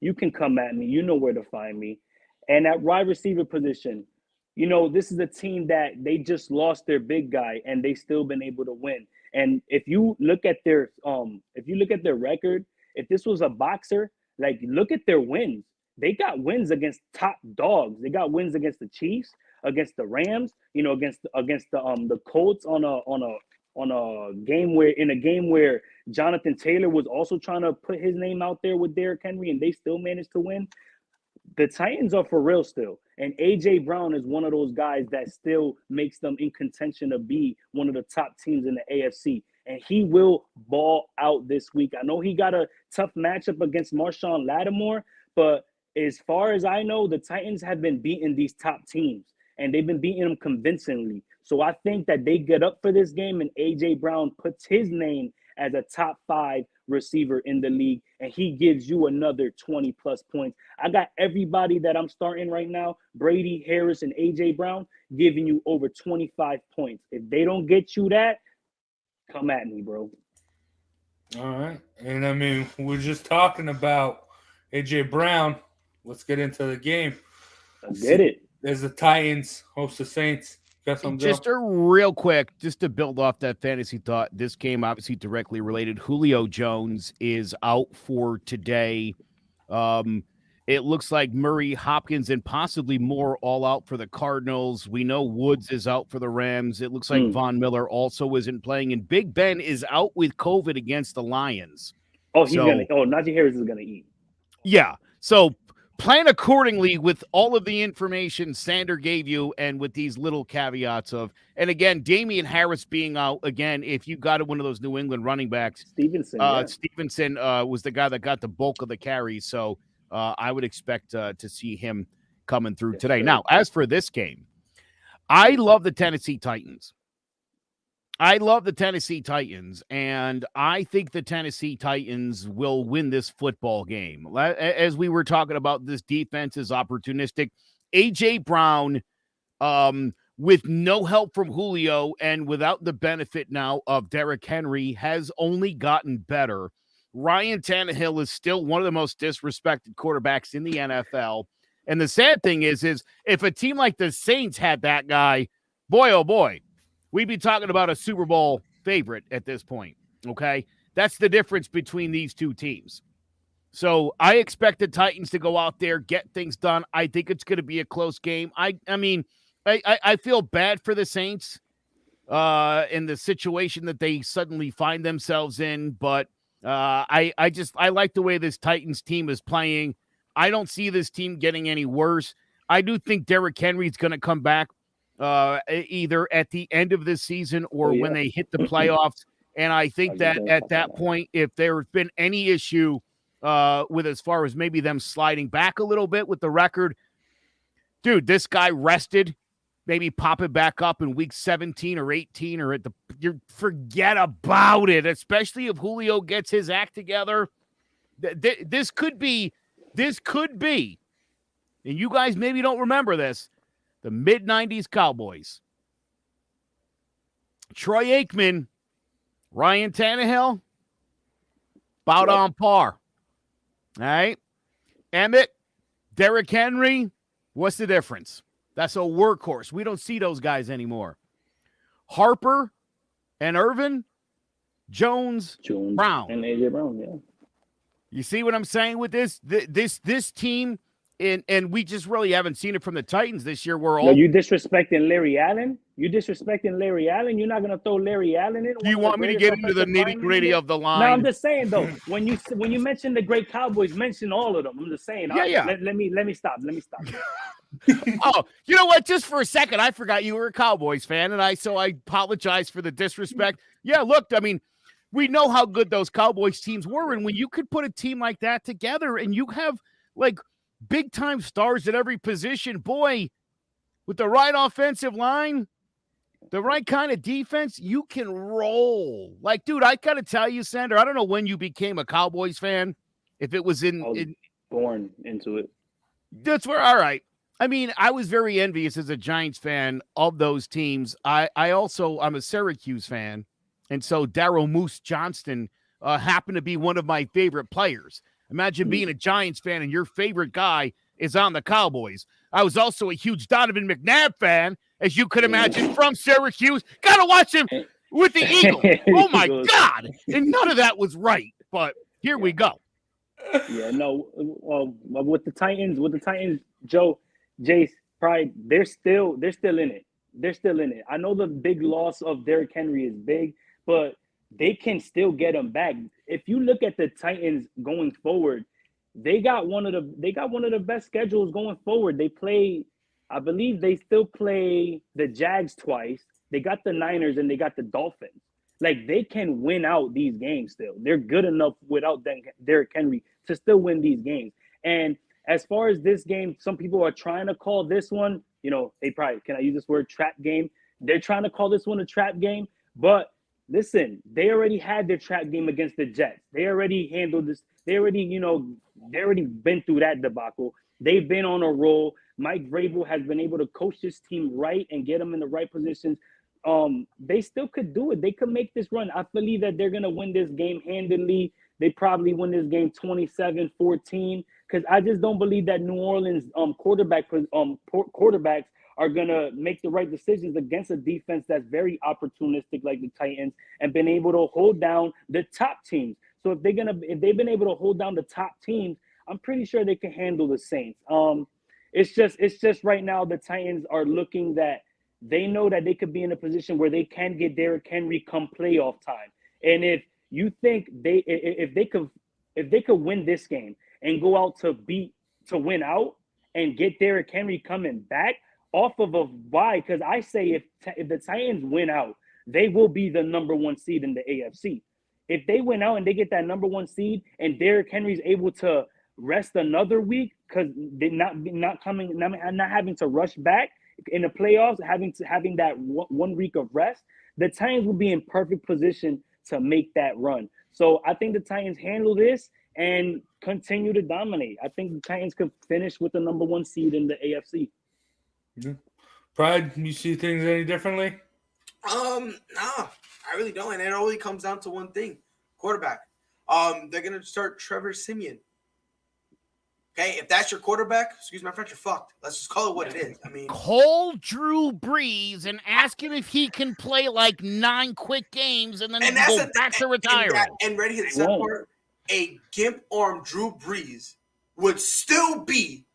you can come at me. You know where to find me. And at wide receiver position, you know, this is a team that they just lost their big guy and they still been able to win. And if you look at their record, if this was a boxer, like, look at their wins. They got wins against top dogs. They got wins against the Chiefs, against the Rams, you know, against the Colts on a game where Jonathan Taylor was also trying to put his name out there with Derrick Henry, and they still managed to win. The Titans are for real still. And A.J. Brown is one of those guys that still makes them in contention to be one of the top teams in the AFC. And he will ball out this week. I know he got a tough matchup against Marshawn Lattimore, but as far as I know, the Titans have been beating these top teams, and they've been beating them convincingly. So I think that they get up for this game, and A.J. Brown puts his name as a top 5 receiver in the league, and he gives you another 20-plus points. I got everybody that I'm starting right now, Brady, Harris, and A.J. Brown, giving you over 25 points. If they don't get you that, come at me, bro. All right. And, I mean, we're just talking about A.J. Brown. Let's get into the game. Let's get it. There's the Titans, host the Saints. Just a real quick, just to build off that fantasy thought, this game obviously directly related. Julio Jones is out for today. It looks like Murray, Hopkins, and possibly more all out for the Cardinals. We know Woods is out for the Rams. It looks like Von Miller also isn't playing, and Big Ben is out with COVID against the Lions. Najee Harris is gonna eat. Yeah. So plan accordingly with all of the information Sander gave you and with these little caveats of, and again, Damian Harris being out again, if you got one of those New England running backs, Stevenson was the guy that got the bulk of the carries. So I would expect to see him coming through today. Sure. Now, as for this game, I love the Tennessee Titans. And I think the Tennessee Titans will win this football game. As we were talking about, this defense is opportunistic. A.J. Brown, with no help from Julio and without the benefit now of Derrick Henry, has only gotten better. Ryan Tannehill is still one of the most disrespected quarterbacks in the NFL. And the sad thing is if a team like the Saints had that guy, boy, oh boy, we'd be talking about a Super Bowl favorite at this point, okay? That's the difference between these two teams. So I expect the Titans to go out there, get things done. I think it's going to be a close game. I mean, I feel bad for the Saints in the situation that they suddenly find themselves in, but I like the way this Titans team is playing. I don't see this team getting any worse. I do think Derrick Henry is going to come back either at the end of this season or when they hit the playoffs. And I think that at that point, if there's been any issue with as far as maybe them sliding back a little bit with the record, dude, this guy rested, maybe pop it back up in week 17 or 18 or forget about it, especially if Julio gets his act together. This could be, and you guys maybe don't remember this, the mid-90s Cowboys. Troy Aikman, Ryan Tannehill, about on par. All right? Emmett, Derrick Henry, what's the difference? That's a workhorse. We don't see those guys anymore. Harper and Irvin, Jones, Brown. And A.J. Brown, yeah. You see what I'm saying with this? This team... And we just really haven't seen it from the Titans this year. You disrespecting Larry Allen? You're not going to throw Larry Allen in? Do you want me to get into the nitty-gritty of the line? No, I'm just saying, though. When you mention the great Cowboys, mention all of them. I'm just saying. Yeah. Let me stop. Oh, you know what? Just for a second, I forgot you were a Cowboys fan, and I apologize for the disrespect. Yeah, look, I mean, we know how good those Cowboys teams were, and when you could put a team like that together and you have, like, big-time stars at every position, boy, with the right offensive line, the right kind of defense, you can roll. Like, dude, I got to tell you, Sander, I don't know when you became a Cowboys fan, if it was born into it. That's where, all right. I mean, I was very envious as a Giants fan of those teams. I'm a Syracuse fan, and so Daryl Moose Johnston happened to be one of my favorite players. Imagine being a Giants fan and your favorite guy is on the Cowboys. I was also a huge Donovan McNabb fan, as you could imagine, from Syracuse. Got to watch him with the Eagles. Oh, my God. And none of that was right, but here we go. Yeah, no, with the Titans, Joe, Jace, probably they're still in it. I know the big loss of Derrick Henry is big, but they can still get him back. If you look at the Titans going forward, they got one of the best schedules going forward. They play, I believe they still play the Jags twice. They got the Niners and they got the Dolphins. Like, they can win out these games still. They're good enough without Derrick Henry to still win these games. And as far as this game, some people are trying to call this one, they probably, can I use this word, trap game? They're trying to call this one a trap game, but listen, they already had their trap game against the Jets. They already handled this. They already been through that debacle. They've been on a roll. Mike Vrabel has been able to coach this team right and get them in the right positions. They still could do it. They could make this run. I believe that they're going to win this game handily. They probably win this game 27-14 because I just don't believe that New Orleans quarterbacks are going to make the right decisions against a defense that's very opportunistic like the Titans and been able to hold down the top teams. So if they've been able to hold down the top teams, I'm pretty sure they can handle the Saints. It's just right now the Titans are looking that they know that they could be in a position where they can get Derrick Henry come playoff time. And if you think if they could win this game and go out to beat to win out and get Derrick Henry coming back off of a bye. Because I say if the Titans win out, they will be the number 1 seed in the AFC. If they win out and they get that number 1 seed and Derrick Henry's able to rest another week because they're not having to rush back in the playoffs, having that 1 week of rest, the Titans will be in perfect position to make that run. So I think the Titans handle this and continue to dominate. I think the Titans could finish with the number 1 seed in the AFC. Yeah. Pride, you see things any differently? No, I really don't. And it only comes down to one thing: quarterback. They're gonna start Trevor Siemian. Okay, if that's your quarterback, excuse my French, you're fucked. Let's just call it what it is. I mean, call Drew Brees and ask him if he can play like 9 quick games and then go back to retiring. And ready to hit the part, a gimp arm Drew Brees would still be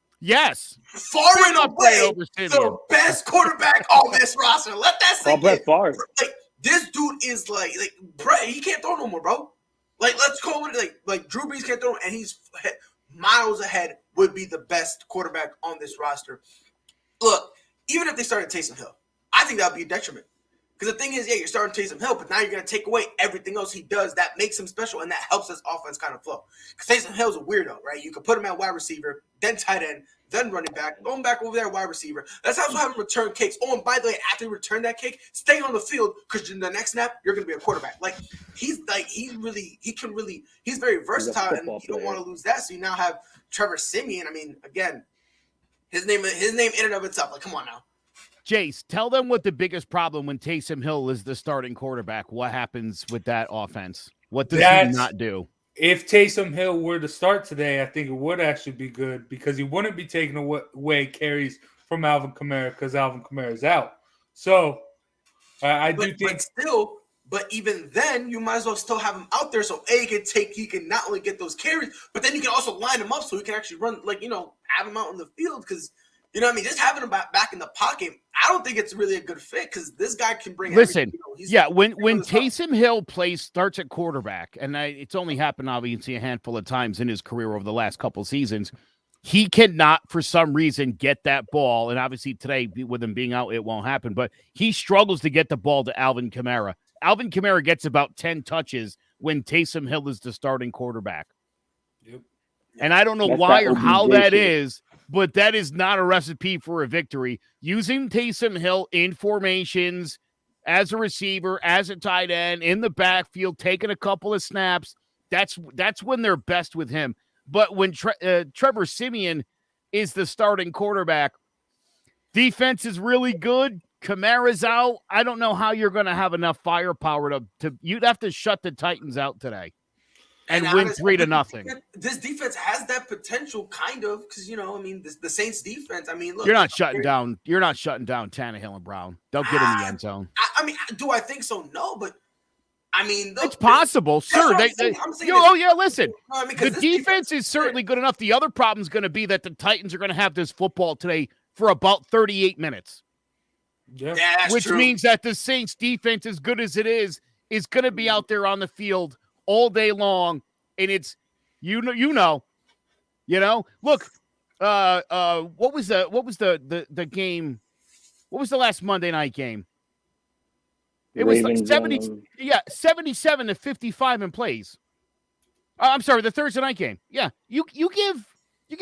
far and away the best quarterback on this roster. Let that sink in. Like, this dude is like Brett, he can't throw no more, bro. Like, let's call it like Drew Brees can't throw, and he's miles ahead, would be the best quarterback on this roster. Look, even if they started Taysom Hill, I think that would be a detriment. Because the thing is, you're starting Taysom Hill, but now you're going to take away everything else he does that makes him special, and that helps his offense kind of flow. Because Taysom Hill's a weirdo, right? You could put him at wide receiver, then tight end, then running back, going back over there wide receiver. That's how have him return kicks. Oh, and by the way, after you return that kick, stay on the field because in the next snap, you're going to be a quarterback. He's very versatile, and you don't want to lose that. So you now have Trevor Siemian. I mean, again, his name in and of itself. Like, come on now. Jace, tell them what the biggest problem when Taysom Hill is the starting quarterback. What happens with that offense? What does he not do? If Taysom Hill were to start today, I think it would actually be good because he wouldn't be taking away carries from Alvin Kamara because Alvin Kamara is out. So I do think but even then, you might as well still have him out there so he can not only get those carries, but then you can also line him up so he can actually run, have him out in the field because. You know what I mean? Just having him back in the pocket, I don't think it's really a good fit because this guy can bring. Listen, when Taysom Hill starts at quarterback, and it's only happened obviously a handful of times in his career over the last couple seasons, he cannot for some reason get that ball. And obviously today with him being out, it won't happen. But he struggles to get the ball to Alvin Kamara. Alvin Kamara gets about 10 touches when Taysom Hill is the starting quarterback. Yep. And I don't know why or how that is. But that is not a recipe for a victory. Using Taysom Hill in formations, as a receiver, as a tight end, in the backfield, taking a couple of snaps, that's when they're best with him. But when Trevor Siemian is the starting quarterback, defense is really good. Kamara's out. I don't know how you're going to have enough firepower to you'd have to shut the Titans out today. And win 3-0. This defense has that potential, kind of, because the Saints defense. I mean, look, you're not shutting down Tannehill and Brown. They'll get in the end zone. I mean, do I think so? No, but I mean, it's possible, sir. Listen, the defense is certainly good enough. The other problem is going to be that the Titans are going to have this football today for about 38 minutes. Yeah, which means that the Saints defense, as good as it is going to be out there on the field all day long, and it's look, what was the game? What was the last Monday night game? It was like 77 to 55 in plays. I'm sorry, the Thursday night game. Yeah, you give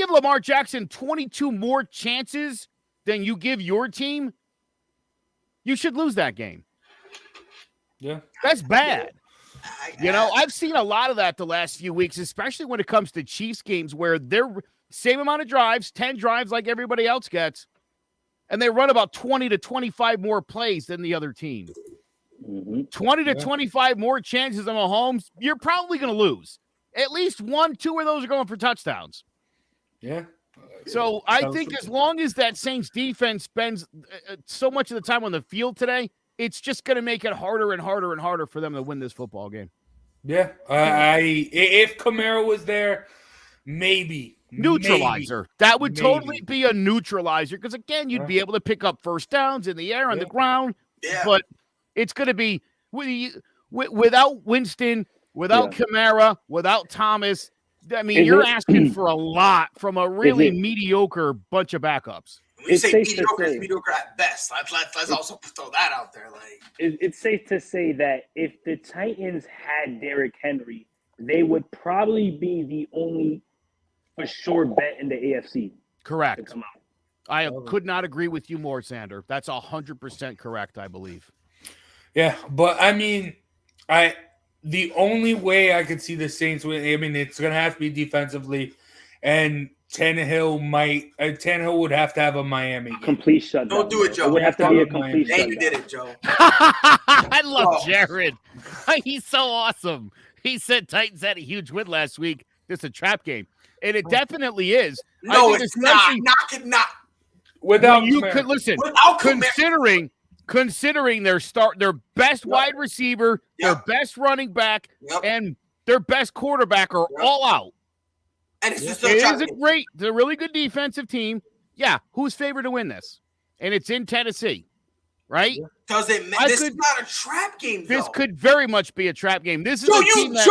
Lamar Jackson 22 more chances than you give your team, you should lose that game. Yeah, that's bad. I've seen a lot of that the last few weeks, especially when it comes to Chiefs games where they're same amount of drives, 10 drives like everybody else gets, and they run about 20 to 25 more plays than the other team. 20 to 25 more chances on Mahomes, you're probably going to lose. At least 1-2 of those are going for touchdowns. Yeah. So I think as long as that Saints defense spends so much of the time on the field today, it's just going to make it harder and harder and harder for them to win this football game. Yeah. If Kamara was there, maybe. Neutralizer. That would totally be a neutralizer because, again, you'd be able to pick up first downs in the air, on the ground. Yeah. But it's going to be without Winston, without Kamara, without Thomas, I mean, Is you're it- asking for a lot from a really it- mediocre bunch of backups. When you It's say safe to mediocre, it's say. mediocre at best. Let's also throw that out there. Like, It's safe to say that if the Titans had Derrick Henry, they would probably be the only for sure bet in the AFC to Correct. come out. I could not agree with you more, Sander. That's 100% correct, I believe. Yeah, but I mean, the only way I could see the Saints win, I mean, it's gonna have to be defensively, and Tannehill would have to have a Miami game. Complete shutdown. Don't do it, Joe. It would have to be a Probably complete yeah, shutdown. you did it, Joe. I love Oh. Jared. He's so awesome. He said Titans had a huge win last week. It's a trap game. And it definitely is. I No, think it's not. especially Not. Without when you Kamara. could listen, Without Kamara. considering their best wide receiver, their best running back, Yep. and their best quarterback are all out. And it's just It a is it's a really good defensive team. Yeah, who's favored to win this? And it's in Tennessee, right? Does it? This is not a trap game. This though. could very much be a trap game. This is Joe, a team that,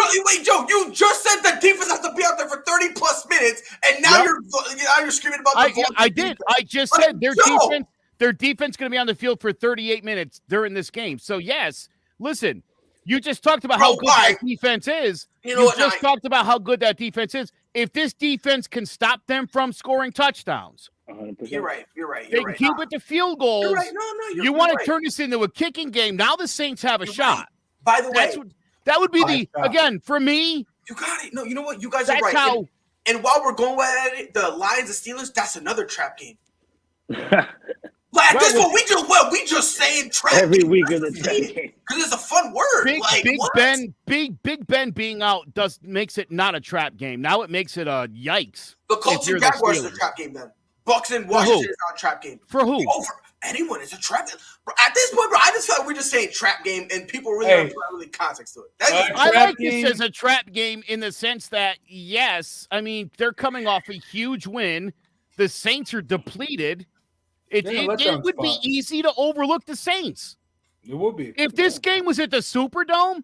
Joe, you just said the defense has to be out there for 30 plus minutes, and now you're screaming about the I did. I just said their defense going to be on the field for 38 minutes during this game. So yes, listen, you just talked about how good that defense is. You just talked about how good that defense is. If this defense can stop them from scoring touchdowns, 100%. You're right. they can keep it to field goals. You're right. No, you want to turn this into a kicking game. Now the Saints have a shot. By the way, that would be again, for me. You got it. No, you know what? You guys are That's right. how. And while we're going at it, the Lions and Steelers, that's another trap game. Like at this point, we just saying trap Every game. week is a trap game. Because it's a fun word. Big Ben being out makes it not a trap game. Now it makes it a yikes. The Colts and Jaguars is a trap game then. Bucks and Washington is not a trap game. For who? For anyone, it's a trap game. Bro, at this point, bro, I just feel like we're just saying trap game, and people really don't put really context to it. I like this as a trap game in the sense that, yes, I mean, they're coming off a huge win. The Saints are depleted. It would be easy to overlook the Saints. It would be. If this game was at the Superdome,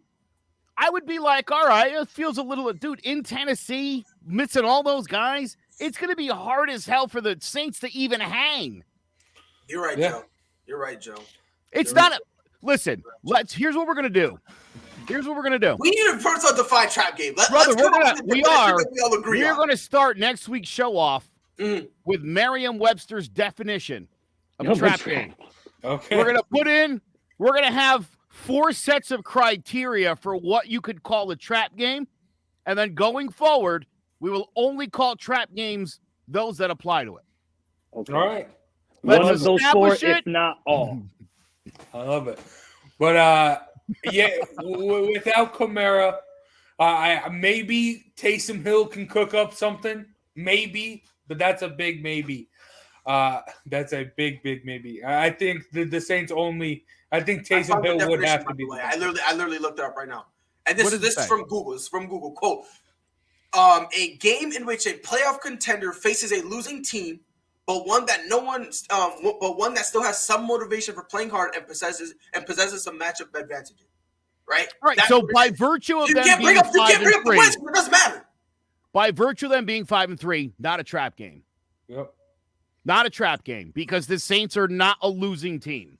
I would be like, all right, it feels a little, dude, in Tennessee, missing all those guys, it's going to be hard as hell for the Saints to even hang. You're right, Joe. You're right, Joe. It's not a, listen, here's what we're going to do. Here's what we're going to do. We need a personal defined trap game. We're going to start next week's show off with Merriam-Webster's definition of trap game. Okay. We're going to have 4 sets of criteria for what you could call a trap game. And then going forward, we will only call trap games those that apply to it. Okay. All right. One of those 4, if not all. I love it. But, without Kamara, maybe Taysom Hill can cook up something. Maybe. But that's a big maybe. That's a big maybe. I think the Saints only. I think Taysom Hill would have to be. I literally looked it up right now, and this is from Google. It's from Google. Quote: a game in which a playoff contender faces a losing team, but one that one that still has some motivation for playing hard and possesses some matchup advantages. Right. All right. So by virtue of them being 5-3, it doesn't matter. By virtue of them being 5-3, not a trap game. Yep. Not a trap game because the Saints are not a losing team.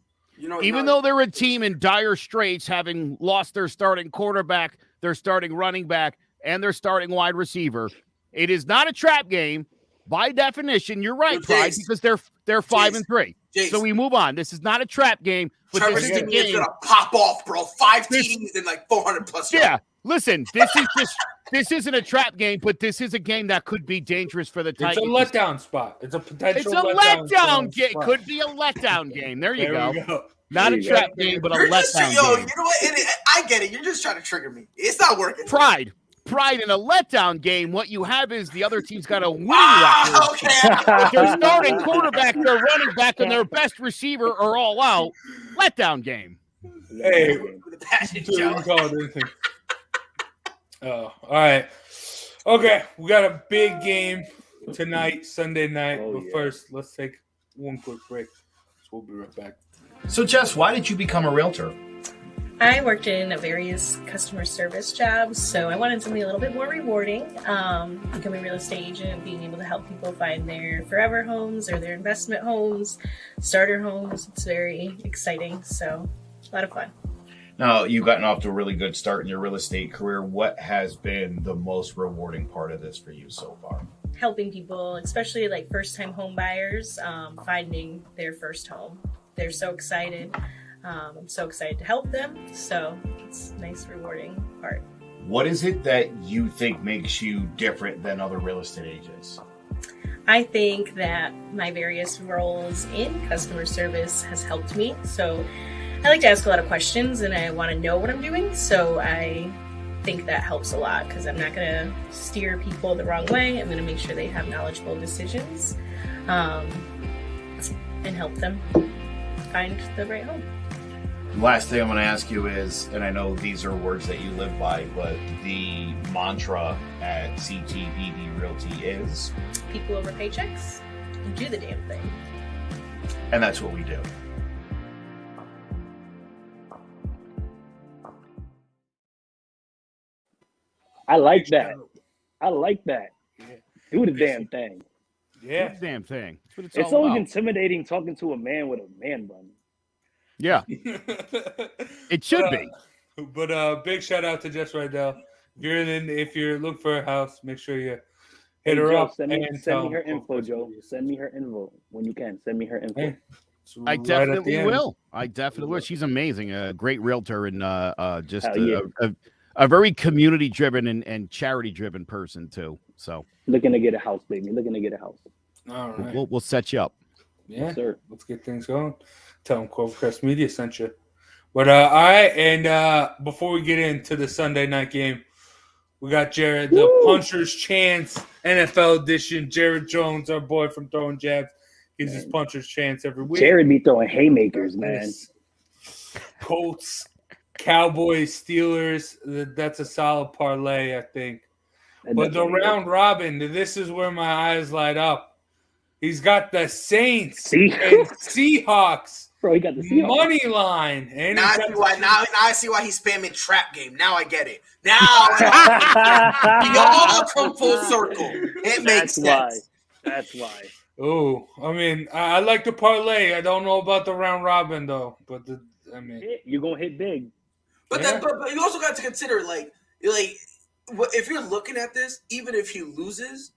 Even though they're a team in dire straits, having lost their starting quarterback, their starting running back, and their starting wide receiver, it is not a trap game. By definition, you're right, Pride, because they're 5-3. So we move on. This is not a trap game. But Trevor this is a Simeon's game. gonna pop off, bro. 5 TDs and like 400 plus. Yeah. Listen, this isn't a trap game, but this is a game that could be dangerous for the Titans. It's a letdown spot. It's a potential. It's a letdown game. Could be a letdown game. There you go. Not a trap game, but a letdown game. You know what? I get it. You're just trying to trigger me. It's not working. Pride in a letdown game. What you have is the other team's got a winning record. Okay. Their starting quarterback, their running back, and their best receiver are all out. Letdown game. Hey, With a passion, you Joe. can call it anything. Oh, all right. Okay, we got a big game tonight, Sunday night. But first, let's take one quick break. So we'll be right back. So, Jess, why did you become a realtor? I worked in various customer service jobs, so I wanted something a little bit more rewarding. Becoming a real estate agent, being able to help people find their forever homes or their investment homes, starter homes. It's very exciting, so a lot of fun. Now, you've gotten off to a really good start in your real estate career. What has been the most rewarding part of this for you so far? Helping people, especially like first-time home buyers, finding their first home. They're so excited. I'm so excited to help them. So it's a nice, rewarding part. What is it that you think makes you different than other real estate agents? I think that my various roles in customer service has helped me. So I like to ask a lot of questions and I want to know what I'm doing. So I think that helps a lot because I'm not going to steer people the wrong way. I'm going to make sure they have knowledgeable decisions and help them find the right home. Last thing I'm going to ask you is, and I know these are words that you live by, but the mantra at CTBB Realty is? People over paychecks and do the damn thing. And that's what we do. I like that. I like that. Yeah. Do the damn thing. Yeah. That's the damn thing. That's what it's It's all always about. intimidating talking to a man with a man bun. Yeah, it should be. But big shout out to Jess Rydell. If you're looking for a house, make sure you hit her Joe, up. Send me tell her them info, what Joe. you Send me her info when you can. Send me her info. Hey, it's I right at the definitely end. will. I definitely will. She's amazing. A great realtor and just Hell yeah. a very community-driven and charity-driven person, too. So Looking to get a house, baby. Looking to get a house. All right. we'll set you up. Yeah, Yes, sir. let's get things going. Tell them Clovercrest Media sent you. But all right, and before we get into the Sunday night game, we got Jared, the Puncher's Chance NFL edition. Jared Jones, our boy from Throwing Jabs, gives his Puncher's Chance every week. Jared be throwing haymakers, man. Colts, Cowboys, Steelers. That's a solid parlay, I think. But the round robin, this is where my eyes light up. He's got the Saints See? and Seahawks Bro, he got the Seahawks. money line. And Now I see why he's spamming trap game. Now I get it. Now we all come full circle. It makes sense. That's why. Oh, I mean, I like the parlay. I don't know about the round robin though. But You're gonna hit big. But Yeah. but you also got to consider like if you're looking at this, even if he loses,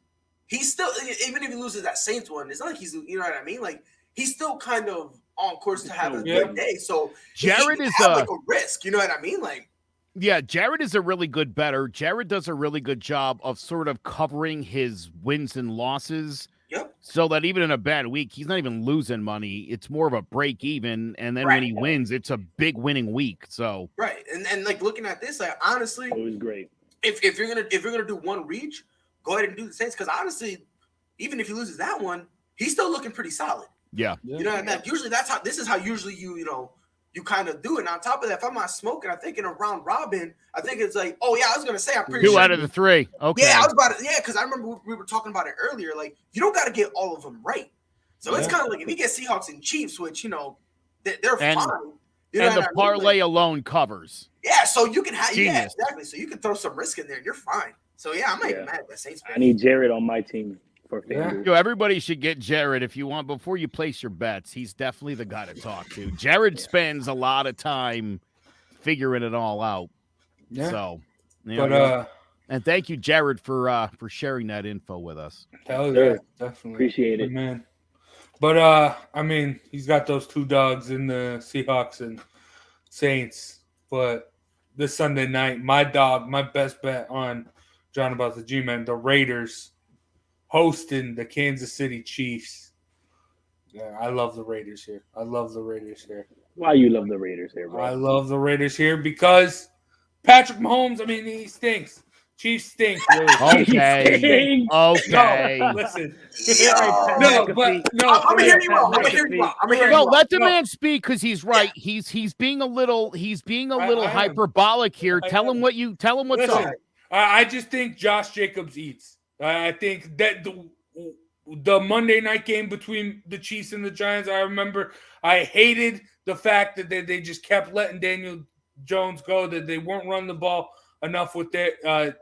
he's still even if he loses that Saints one, it's not like he's you know what I mean. Like he's still kind of on course to have a good day. So Jared he is have like a risk. You know what I mean? Like Yeah, Jared is a really good bettor. Jared does a really good job of sort of covering his wins and losses. Yep. So that even in a bad week, he's not even losing money. It's more of a break even. And then Right. when he wins, it's a big winning week. So right, and like looking at this, like honestly, It was great. if you're gonna do one reach, go ahead and do the Saints because honestly, even if he loses that one, he's still looking pretty solid. yeah. You know, that usually this is how usually you kind of do it. And on top of that, if I'm not smoking, I think in a round robin, I think it's like, oh yeah, I was gonna say I'm pretty Two sure. out of the three. Okay. Yeah, I was about to, because I remember we were talking about it earlier. Like, you don't got to get all of them right. So it's kind of like if you get Seahawks and Chiefs, which they're And- fine. You know And the what I mean? parlay Like, alone covers. yeah, so you can have Genius. exactly. So you can throw some risk in there, and you're fine. So yeah, I'm not even mad at that Saints. I need Jared on my team for FanDuel. Yo, everybody should get Jared if you want before you place your bets. He's definitely the guy to talk to. Jared spends a lot of time figuring it all out. Yeah. So, and thank you, Jared, for sharing that info with us. hell Sure. yeah, definitely Appreciate it. Good man. But I mean, he's got those two dogs in the Seahawks and Saints. But this Sunday night, my best bet on John about the G-Men, the Raiders hosting the Kansas City Chiefs. Yeah, I love the Raiders here. Why you love the Raiders here, bro? I love the Raiders here because Patrick Mahomes, I mean, he stinks. Chiefs stink. Really. Okay. Okay. No, listen. Yo. No, but no. I'm gonna hear you out. I'm gonna hear you out. No, let the No. man speak because he's right. He's being a little I am. hyperbolic here. I Tell him am. what's Listen, up. I just think Josh Jacobs eats. I think that the Monday night game between the Chiefs and the Giants, I remember I hated the fact that they just kept letting Daniel Jones go, that they weren't running the ball enough with their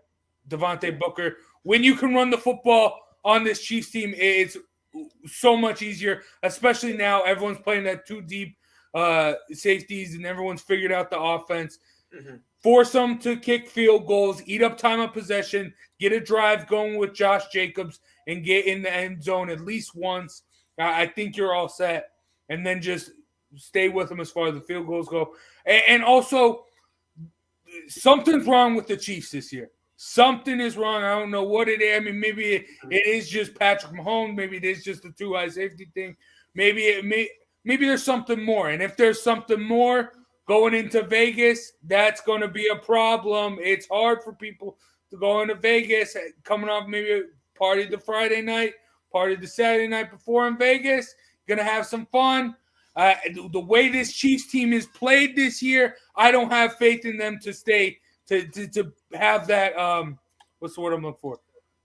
Devontae Booker. When you can run the football on this Chiefs team, it's so much easier, especially now everyone's playing that two deep safeties and everyone's figured out the offense. Mm-hmm. Force them to kick field goals, eat up time of possession, get a drive going with Josh Jacobs, and get in the end zone at least once. I think you're all set. And then just stay with them as far as the field goals go. And also, something's wrong with the Chiefs this year. Something is wrong. I don't know what it is. I mean, maybe it is just Patrick Mahomes. Maybe it is just the two high safety thing. Maybe there's something more. And if there's something more going into Vegas, that's going to be a problem. It's hard for people to go into Vegas, coming off maybe a party the Friday night, party the Saturday night before in Vegas. Going to have some fun. The way this Chiefs team is played this year, I don't have faith in them to stay to have that. What's the word I'm looking for?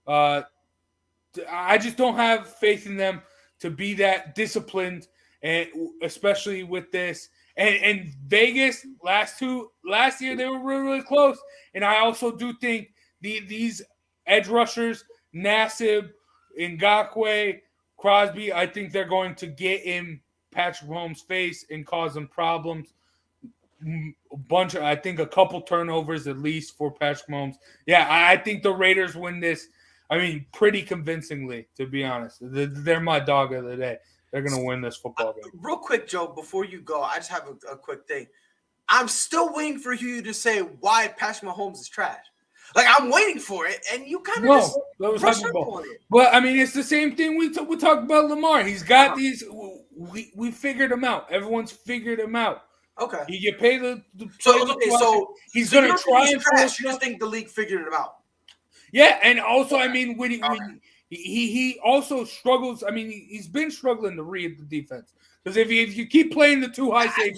I just don't have faith in them to be that disciplined, and especially with this. And Vegas last year they were really, really close. And I also do think these edge rushers, Nassib, Ngakoue, Crosby, I think they're going to get in Patrick Mahomes' face and cause him problems. I think a couple turnovers at least for Patrick Mahomes. Yeah, I think the Raiders win this. I mean, pretty convincingly, to be honest. They're my dog of the day. They're going to win this football game. Real quick, Joe, before you go, I just have a quick thing. I'm still waiting for you to say why Patrick Mahomes is trash. Like, I'm waiting for it, and you kind of just brush up on it. But, I mean, it's the same thing we talked about Lamar. He's got these – we figured him out. Everyone's figured him out. Okay. You pay the so he's going to try and force. You just think the league figured it out? Yeah, and also, I mean, when he also struggles. I mean, he's been struggling to read the defense, because if you keep playing the two high safeties,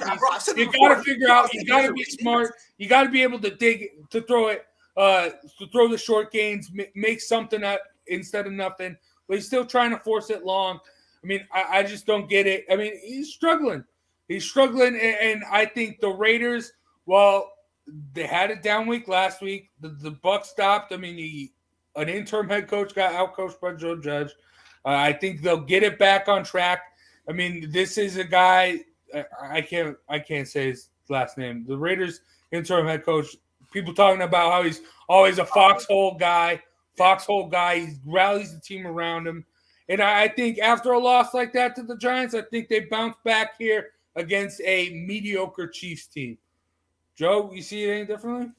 you got to figure out. You got to be smart. You got to be able to throw it, to throw the short gains, make something out instead of nothing. But he's still trying to force it long. I mean, I just don't get it. I mean, he's struggling. He's struggling, and I think the Raiders, well, they had a down week last week. The buck stopped. I mean, an interim head coach got outcoached by Joe Judge. I think they'll get it back on track. I mean, this is a guy. I can't say his last name. The Raiders interim head coach. People talking about how he's always a foxhole guy. He rallies the team around him, and I think after a loss like that to the Giants, I think they bounce back here against a mediocre Chiefs team. Joe, you see it any differently?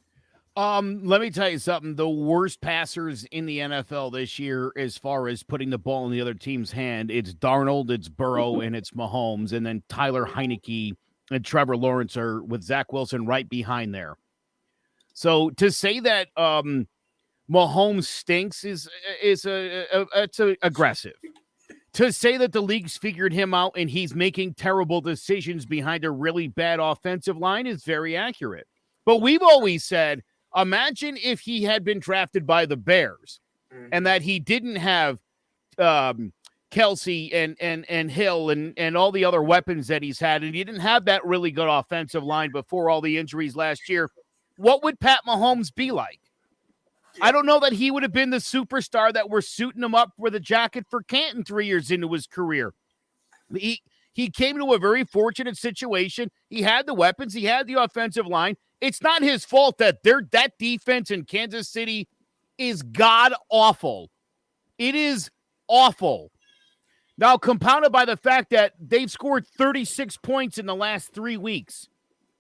Let me tell you something. The worst passers in the NFL this year, as far as putting the ball in the other team's hand, it's Darnold, it's Burrow, and it's Mahomes. And then Tyler Heineke and Trevor Lawrence are with Zach Wilson right behind there. So to say that Mahomes stinks is aggressive. To say that the league's figured him out and he's making terrible decisions behind a really bad offensive line is very accurate. But we've always said, imagine if he had been drafted by the Bears and that he didn't have Kelsey and Hill and all the other weapons that he's had, and he didn't have that really good offensive line before all the injuries last year. What would Pat Mahomes be like? I don't know that he would have been the superstar that we're suiting him up with a jacket for Canton 3 years into his career. He came to a very fortunate situation. He had the weapons. He had the offensive line. It's not his fault that that defense in Kansas City is god-awful. It is awful. Now, compounded by the fact that they've scored 36 points in the last 3 weeks.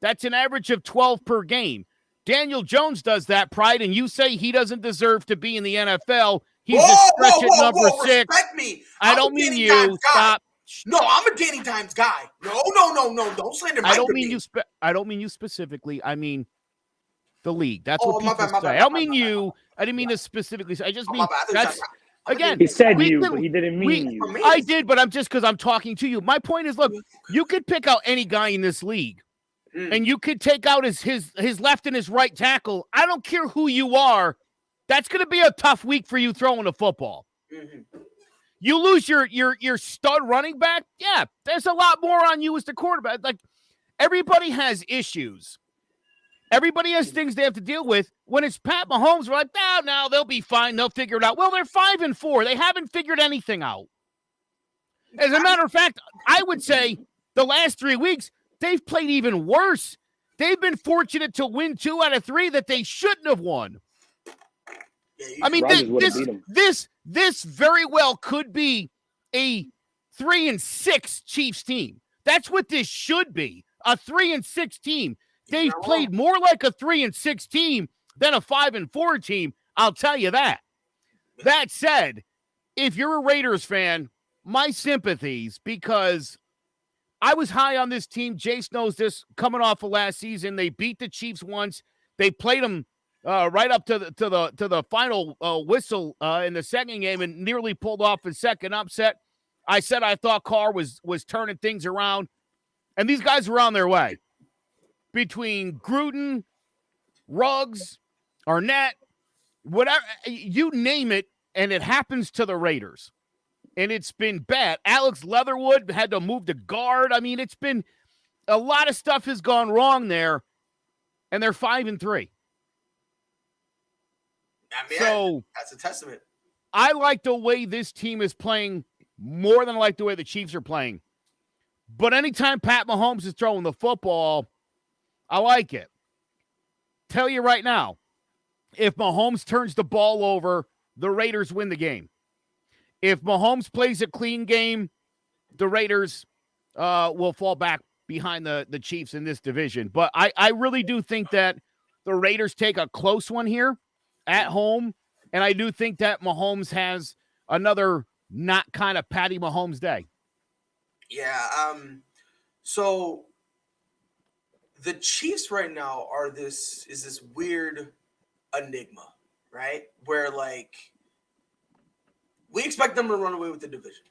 That's an average of 12 per game. Daniel Jones does that, Pride, and you say he doesn't deserve to be in the NFL. He's a stretch at number 6. Respect me. I don't mean you. Stop. No, I'm a Danny Dimes guy. No. Don't slander my I don't mean you specifically. I mean the league. That's what people my say. bad, I don't mean you. I didn't mean to specifically say. I just mean that's again. He said you, but he didn't mean you. I did, but I'm just because I'm talking to you. My point is, look, you could pick out any guy in this league. And you could take out his left and his right tackle. I don't care who you are. That's going to be a tough week for you throwing a football. Mm-hmm. You lose your stud running back. Yeah, there's a lot more on you as the quarterback. Like, everybody has issues. Everybody has things they have to deal with. When it's Pat Mahomes, we're like, no, they'll be fine. They'll figure it out. Well, they're 5-4. They haven't figured anything out. As a matter of fact, I would say the last 3 weeks, they've played even worse. They've been fortunate to win 2 out of 3 that they shouldn't have won. I mean, this very well could be a 3-6 Chiefs team. That's what this should be, a 3-6 team. They've played more like a 3-6 team than a 5-4 team. I'll tell you that. That said, if you're a Raiders fan, my sympathies, because I was high on this team. Jace knows this. Coming off of last season, they beat the Chiefs once. They played them right up to the final whistle in the second game and nearly pulled off a second upset. I said I thought Carr was turning things around, and these guys were on their way. Between Gruden, Ruggs, Arnett, whatever, you name it, and it happens to the Raiders. And it's been bad. Alex Leatherwood had to move to guard. I mean, it's been a lot of stuff has gone wrong there, and they're 5-3. I mean, so that's a testament. I like the way this team is playing more than I like the way the Chiefs are playing. But anytime Pat Mahomes is throwing the football, I like it. Tell you right now, if Mahomes turns the ball over, the Raiders win the game. If Mahomes plays a clean game, the Raiders will fall back behind the Chiefs in this division. But I really do think that the Raiders take a close one here at home, and I do think that Mahomes has another not kind of Patty Mahomes day. Yeah. So the Chiefs right now are this weird enigma, right? Where like we expect them to run away with the division.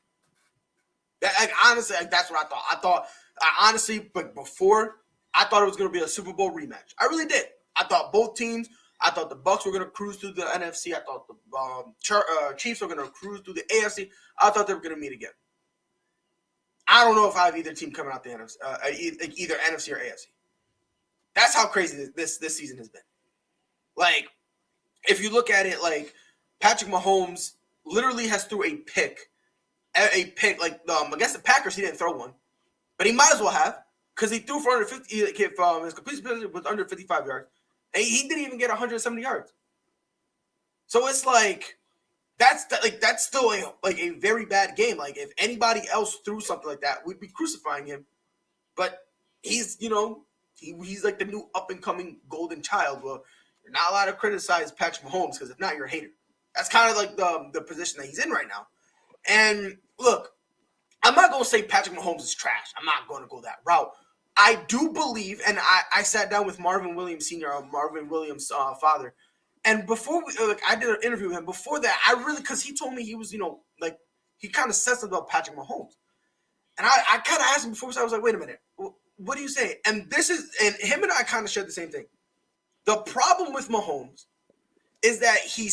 Honestly, that's what I thought. But before, I thought it was going to be a Super Bowl rematch. I really did. I thought both teams. I thought the Bucs were going to cruise through the NFC. I thought the Chiefs were going to cruise through the AFC. I thought they were going to meet again. I don't know if I have either team coming out the NFC, either NFC or AFC. That's how crazy this season has been. Like, if you look at it, like Patrick Mahomes literally has threw a pick. Against the Packers, he didn't throw one, but he might as well have because he threw for under 50. His completion was under 55 yards, and he didn't even get 170 yards. So it's like that's still a very bad game. Like if anybody else threw something like that, we'd be crucifying him. But he's he's like the new up and coming golden child. Well, you're not allowed to criticize Patrick Mahomes because if not, you're a hater. That's kind of like the position that he's in right now. And look, I'm not going to say Patrick Mahomes is trash. I'm not going to go that route. I do believe, and I sat down with Marvin Williams Sr., Marvin Williams' father, and before I did an interview with him. Before that, because he told me he was, he kind of said something about Patrick Mahomes. And I kind of asked him before, so I was like, wait a minute, what do you say? And him and I kind of shared the same thing. The problem with Mahomes is that he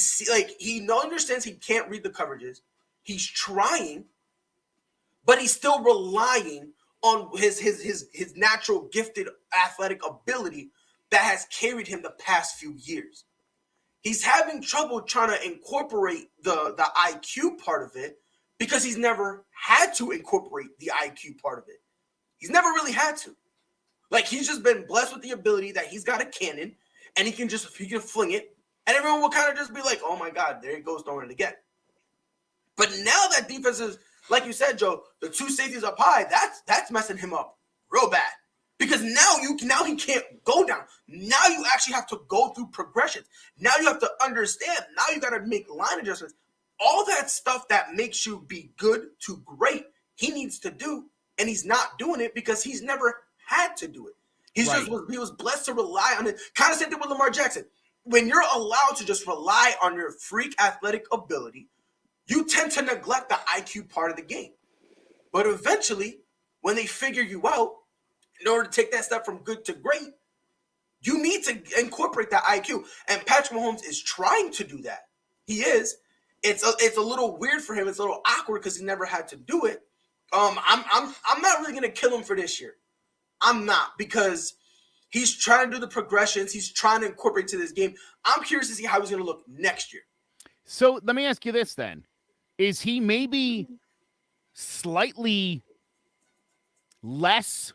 understands he can't read the coverages. He's trying, but he's still relying on his natural gifted athletic ability that has carried him the past few years. He's having trouble trying to incorporate the IQ part of it because he's never had to incorporate the IQ part of it. He's never really had to. Like, he's just been blessed with the ability that he's got a cannon and he can fling it, and everyone will kind of just be like, oh my God, there he goes throwing it again. But now that defense is, like you said, Joe, the two safeties up high, that's messing him up real bad. Because now he can't go down. Now you actually have to go through progressions. Now you have to understand. Now you got to make line adjustments. All that stuff that makes you be good to great, he needs to do, and he's not doing it because he's never had to do it. He was blessed to rely on it. Kind of same thing with Lamar Jackson. When you're allowed to just rely on your freak athletic ability, you tend to neglect the IQ part of the game. But eventually, when they figure you out, in order to take that step from good to great, you need to incorporate that IQ. And Patrick Mahomes is trying to do that. He is. It's a little weird for him. It's a little awkward because he never had to do it. I'm not really gonna kill him for this year. I'm not, because He's trying to do the progressions. He's trying to incorporate to this game. I'm curious to see how he's going to look next year. So let me ask you this then. Is he maybe slightly less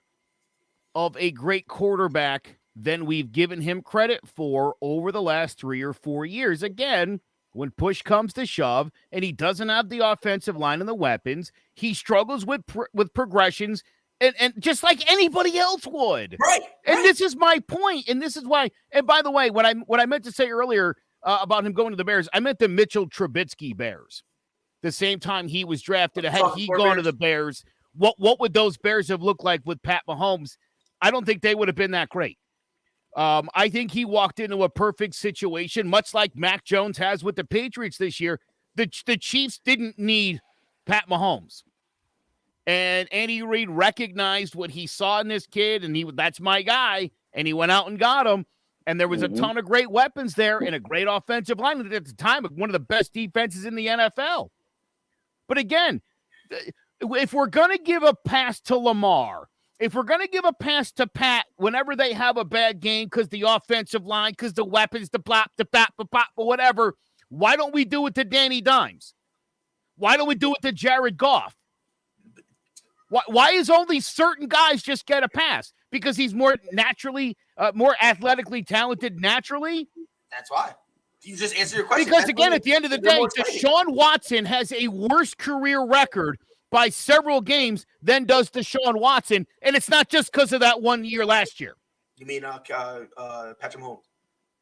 of a great quarterback than we've given him credit for over the last 3 or 4 years? Again, when push comes to shove and he doesn't have the offensive line and the weapons, he struggles with progressions and just like anybody else would. Right. And this is my point. And this is why, and by the way, what I meant to say earlier about him going to the Bears, I meant the Mitchell Trubisky Bears. The same time he was drafted, had he gone to the Bears, what would those Bears have looked like with Pat Mahomes? I don't think they would have been that great. I think he walked into a perfect situation, much like Mac Jones has with the Patriots this year. The Chiefs didn't need Pat Mahomes. And Andy Reid recognized what he saw in this kid, and that's my guy, and he went out and got him. And there was a ton of great weapons there and a great offensive line at the time, one of the best defenses in the NFL. But again, if we're going to give a pass to Lamar, if we're going to give a pass to Pat whenever they have a bad game because the offensive line, because the weapons, the plop, the pop, the pop, or whatever, why don't we do it to Danny Dimes? Why don't we do it to Jared Goff? Why is only certain guys just get a pass? Because he's more naturally, more athletically talented naturally? That's why. You just answer your question. Because, again, at the end of the day, Deshaun Watson has a worse career record by several games than does Deshaun Watson, and it's not just because of that 1 year last year. You mean Patrick Mahomes?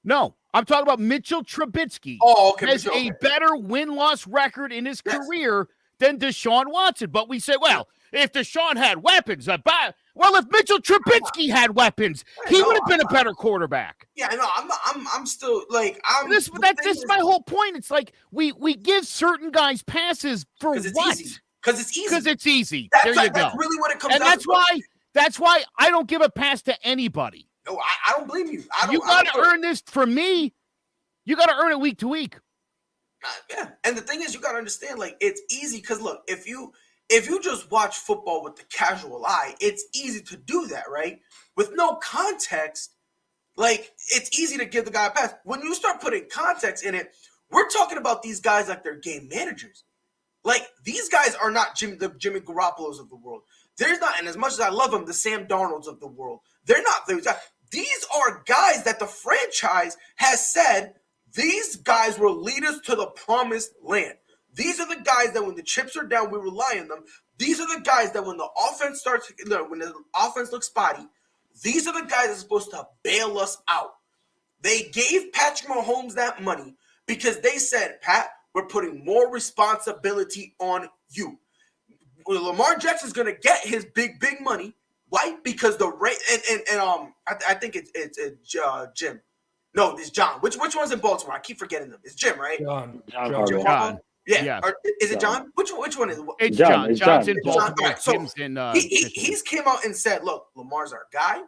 No, I'm talking about Mitchell Trubisky. Oh, okay. Has a better win-loss record in his career than Deshaun Watson. But we say, well, if Deshaun had weapons, if Mitchell Trubisky had weapons, he would have been a better quarterback. Yeah, I know. I'm still like That's my whole point. It's like we give certain guys passes for what? Because it's easy. Because it's easy. That's there you go. That's really what it comes down to. That's why I don't give a pass to anybody. No, I don't blame you. You got to earn this from me. You got to earn it week to week. Yeah, and the thing is, you got to understand, like, it's easy because look, if you just watch football with the casual eye, it's easy to do that, right? With no context, like, it's easy to give the guy a pass. When you start putting context in it, we're talking about these guys like they're game managers. Like, these guys are not the Jimmy Garoppolos of the world. They're not, and as much as I love them, the Sam Darnolds of the world. They're not those guys. These are guys that the franchise has said, these guys will lead us to the promised land. These are the guys that when the chips are down, we rely on them. These are the guys that when the offense looks spotty, these are the guys that are supposed to bail us out. They gave Patrick Mahomes that money because they said, Pat, we're putting more responsibility on you. Well, Lamar Jackson's going to get his big money. Why? Because the rate I think it's Jim. No, it's John. Which one's in Baltimore? I keep forgetting them. It's Jim, right? John. Yeah. Or, is it John? Which one is it? It's John. John's in Baltimore. Right. So Jim's in, he's came out and said, look, Lamar's our guy.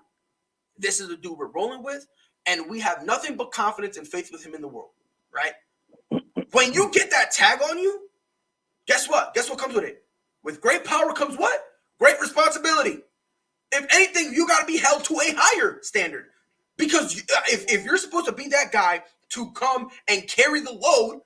This is the dude we're rolling with. And we have nothing but confidence and faith with him in the world, right? When you get that tag on you, guess what? Guess what comes with it? With great power comes what? Great responsibility. If anything, you got to be held to a higher standard. Because if you're supposed to be that guy to come and carry the load,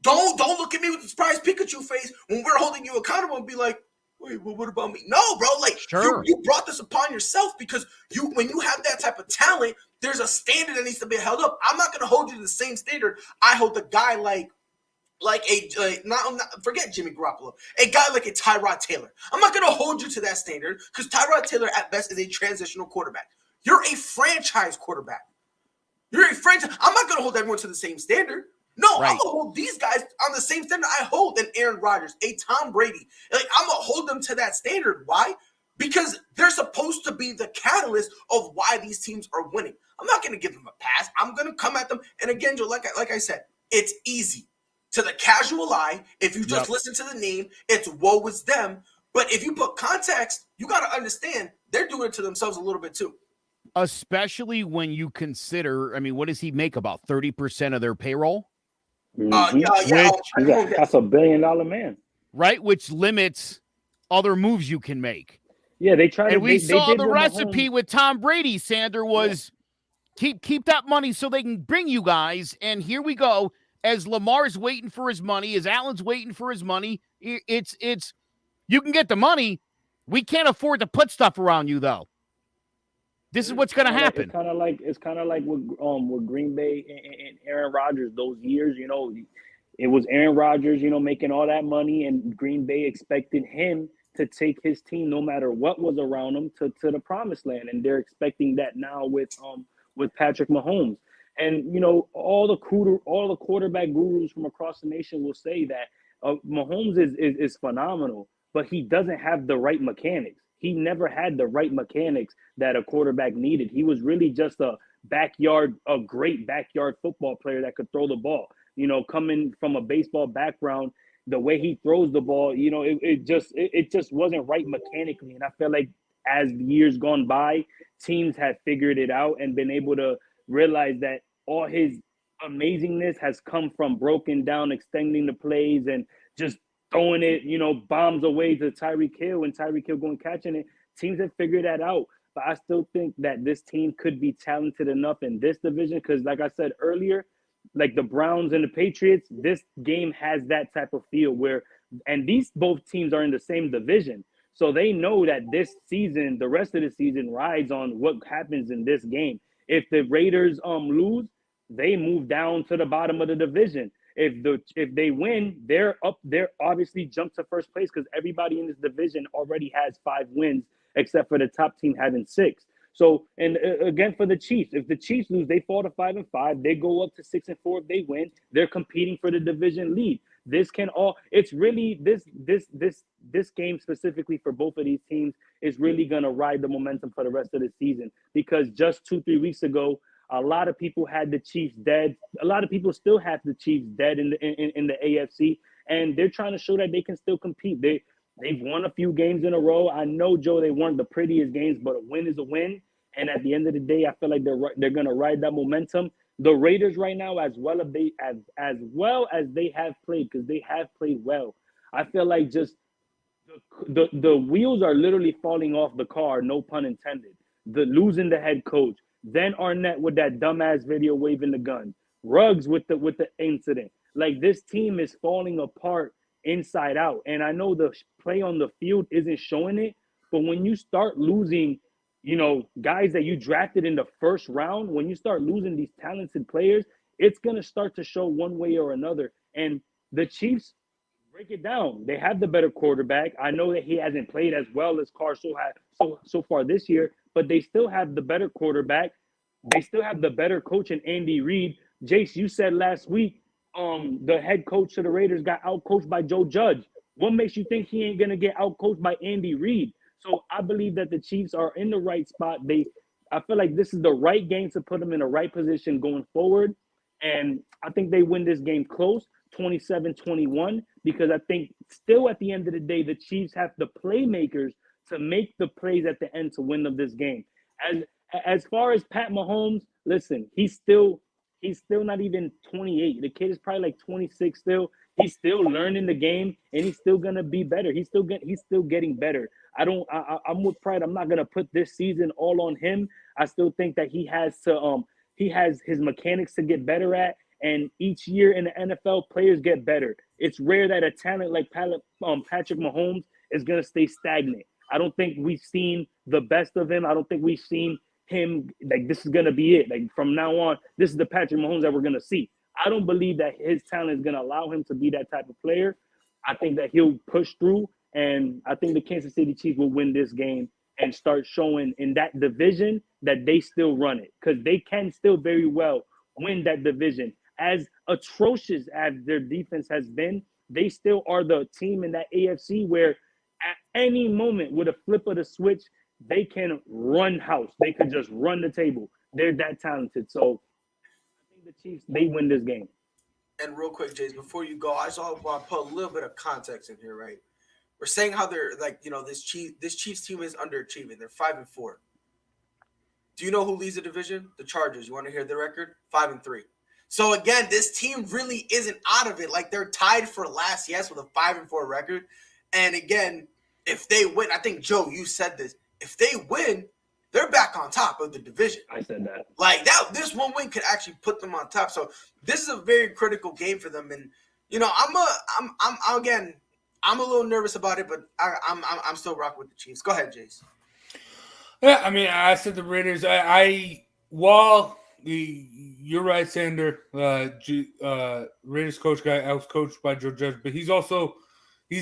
don't look at me with the surprised Pikachu face when we're holding you accountable and be like, wait, well, what about me? No, bro. Like, you brought this upon yourself because when you have that type of talent, there's a standard that needs to be held up. I'm not going to hold you to the same standard I hold the guy forget Jimmy Garoppolo, a guy like a Tyrod Taylor. I'm not going to hold you to that standard because Tyrod Taylor at best is a transitional quarterback. You're a franchise quarterback. You're a franchise. I'm not going to hold everyone to the same standard. No, right. I'm going to hold these guys on the same standard I hold an Aaron Rodgers, a Tom Brady. Like, I'm going to hold them to that standard. Why? Because they're supposed to be the catalyst of why these teams are winning. I'm not going to give them a pass. I'm going to come at them. And again, Joe, like I said, it's easy. To the casual eye, if you just listen to the name, it's woe is them. But if you put context, you got to understand they're doing it to themselves a little bit too. Especially when you consider, I mean, what does he make? About 30% of their payroll? That's $1 billion man. Right? Which limits other moves you can make. Yeah, they tried And to. we They saw did the with recipe Mahomes. with Tom Brady, Sander, was keep that money so they can bring you guys. And here we go. As Lamar's waiting for his money, as Allen's waiting for his money, it's you can get the money. We can't afford to put stuff around you, though. This is what's going to happen. It's kind of like with Green Bay and Aaron Rodgers those years. You know, it was Aaron Rodgers, you know, making all that money, and Green Bay expected him to take his team, no matter what was around him, to the promised land, and they're expecting that now with Patrick Mahomes. And you know, all the quarterback gurus from across the nation will say that Mahomes is phenomenal, but he doesn't have the right mechanics. He never had the right mechanics that a quarterback needed. He was really just a great backyard football player that could throw the ball. You know, coming from a baseball background, the way he throws the ball, you know, it just wasn't right mechanically. And I feel like as the years gone by, teams have figured it out and been able to realize that all his amazingness has come from broken down, extending the plays, and just throwing it, you know, bombs away to Tyreek Hill, and Tyreek Hill going catching it. Teams have figured that out. But I still think that this team could be talented enough in this division because, like I said earlier, like the Browns and the Patriots, this game has that type of feel where, and these both teams are in the same division. So they know that this season, the rest of the season rides on what happens in this game. If the Raiders lose, they move down to the bottom of the division. If they win, they're obviously jump to first place because everybody in this division already has 5 wins except for the top team having 6. So, and again for the Chiefs, if the Chiefs lose, they fall to 5-5. They go up to 6-4 if they win. They're competing for the division lead. This can all. It's really this game specifically for both of these teams is really gonna ride the momentum for the rest of the season because just 2-3 weeks ago, a lot of people had the Chiefs dead. A lot of people still have the Chiefs dead in the AFC, and they're trying to show that they can still compete. They've won a few games in a row. I know, Joe, they weren't the prettiest games, but a win is a win. And at the end of the day, I feel like they're going to ride that momentum. The Raiders right now, as well as they have played, because they have played well, I feel like just the wheels are literally falling off the car, no pun intended. The losing the head coach, then Arnett with that dumbass video waving the gun, Ruggs with the incident. Like this team is falling apart inside out. And I know the play on the field isn't showing it, but when you start losing, you know, guys that you drafted in the first round, when you start losing these talented players, it's going to start to show one way or another. And the Chiefs, break it down. They have the better quarterback. I know that he hasn't played as well as Carson had so far this year, but they still have the better quarterback. They still have the better coach in Andy Reid. Jace, you said last week the head coach of the Raiders got outcoached by Joe Judge. What makes you think he ain't gonna get outcoached by Andy Reid? So I believe that the Chiefs are in the right spot. I feel like this is the right game to put them in the right position going forward. And I think they win this game close, 27-21, because I think still at the end of the day, the Chiefs have the playmakers to make the plays at the end to win them this game. As far as Pat Mahomes, listen, he's still not even 28. The kid is probably like 26 still. He's still learning the game, and he's still gonna be better. He's still getting better. I'm with pride. I'm not gonna put this season all on him. I still think that he has his mechanics to get better at. And each year in the NFL, players get better. It's rare that a talent like Patrick Mahomes is gonna stay stagnant. I don't think we've seen the best of him. I don't think we've seen him like this is gonna be it. Like from now on, this is the Patrick Mahomes that we're gonna see. I don't believe that his talent is gonna allow him to be that type of player. I think that he'll push through, and I think the Kansas City Chiefs will win this game and start showing in that division that they still run it because they can still very well win that division. As atrocious as their defense has been, they still are the team in that AFC where at any moment with a flip of the switch, they can run house. They could just run the table. They're that talented. So I think the Chiefs, they win this game. And real quick, Jace, before you go, I just want to put a little bit of context in here, right? We're saying how they're like, you know, this Chiefs team is underachieving. They're 5-4. Do you know who leads the division? The Chargers. You want to hear the record? 5-3. So again, this team really isn't out of it. Like they're tied for last, yes, with a 5-4 record. And again, if they win, I think, Joe, you said this. If they win, they're back on top of the division. I said that. Like that, this one win could actually put them on top. So this is a very critical game for them. And I'm a little nervous about it, but I'm still rocking with the Chiefs. Go ahead, Jace. Yeah, I mean, I said the Raiders. You're right, Sander. Raiders coach guy. I was coached by Joe Judge, but he's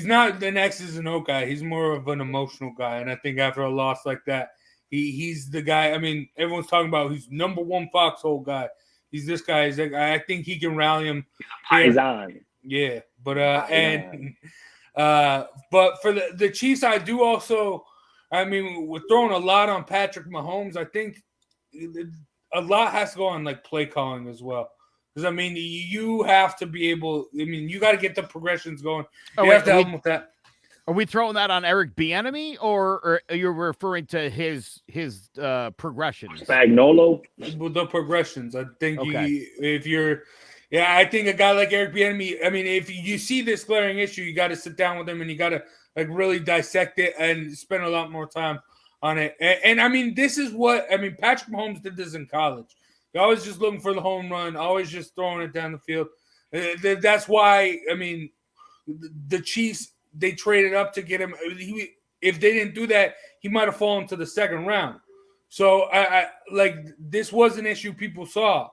not an X's and O guy. He's more of an emotional guy, and I think after a loss like that, he's the guy. I mean, everyone's talking about he's number one foxhole guy. He's this guy. I think he can rally him. He's on. Yeah, but but for the Chiefs, I do also. I mean, we're throwing a lot on Patrick Mahomes. I think a lot has to go on like play calling as well. Because I mean, you have to be able. I mean, you got to get the progressions going. You have to help him with that. Are we throwing that on Eric Bieniemy, or are you referring to his progressions? Spagnuolo. The progressions. I think I think a guy like Eric Bieniemy. I mean, if you see this glaring issue, you got to sit down with him and you got to like really dissect it and spend a lot more time on it. And I mean, this is what I mean. Patrick Mahomes did this in college. He always just looking for the home run, always just throwing it down the field. That's why I mean, the Chiefs. They traded up to get him. If they didn't do that, he might have fallen to the second round. So, I like this was an issue people saw.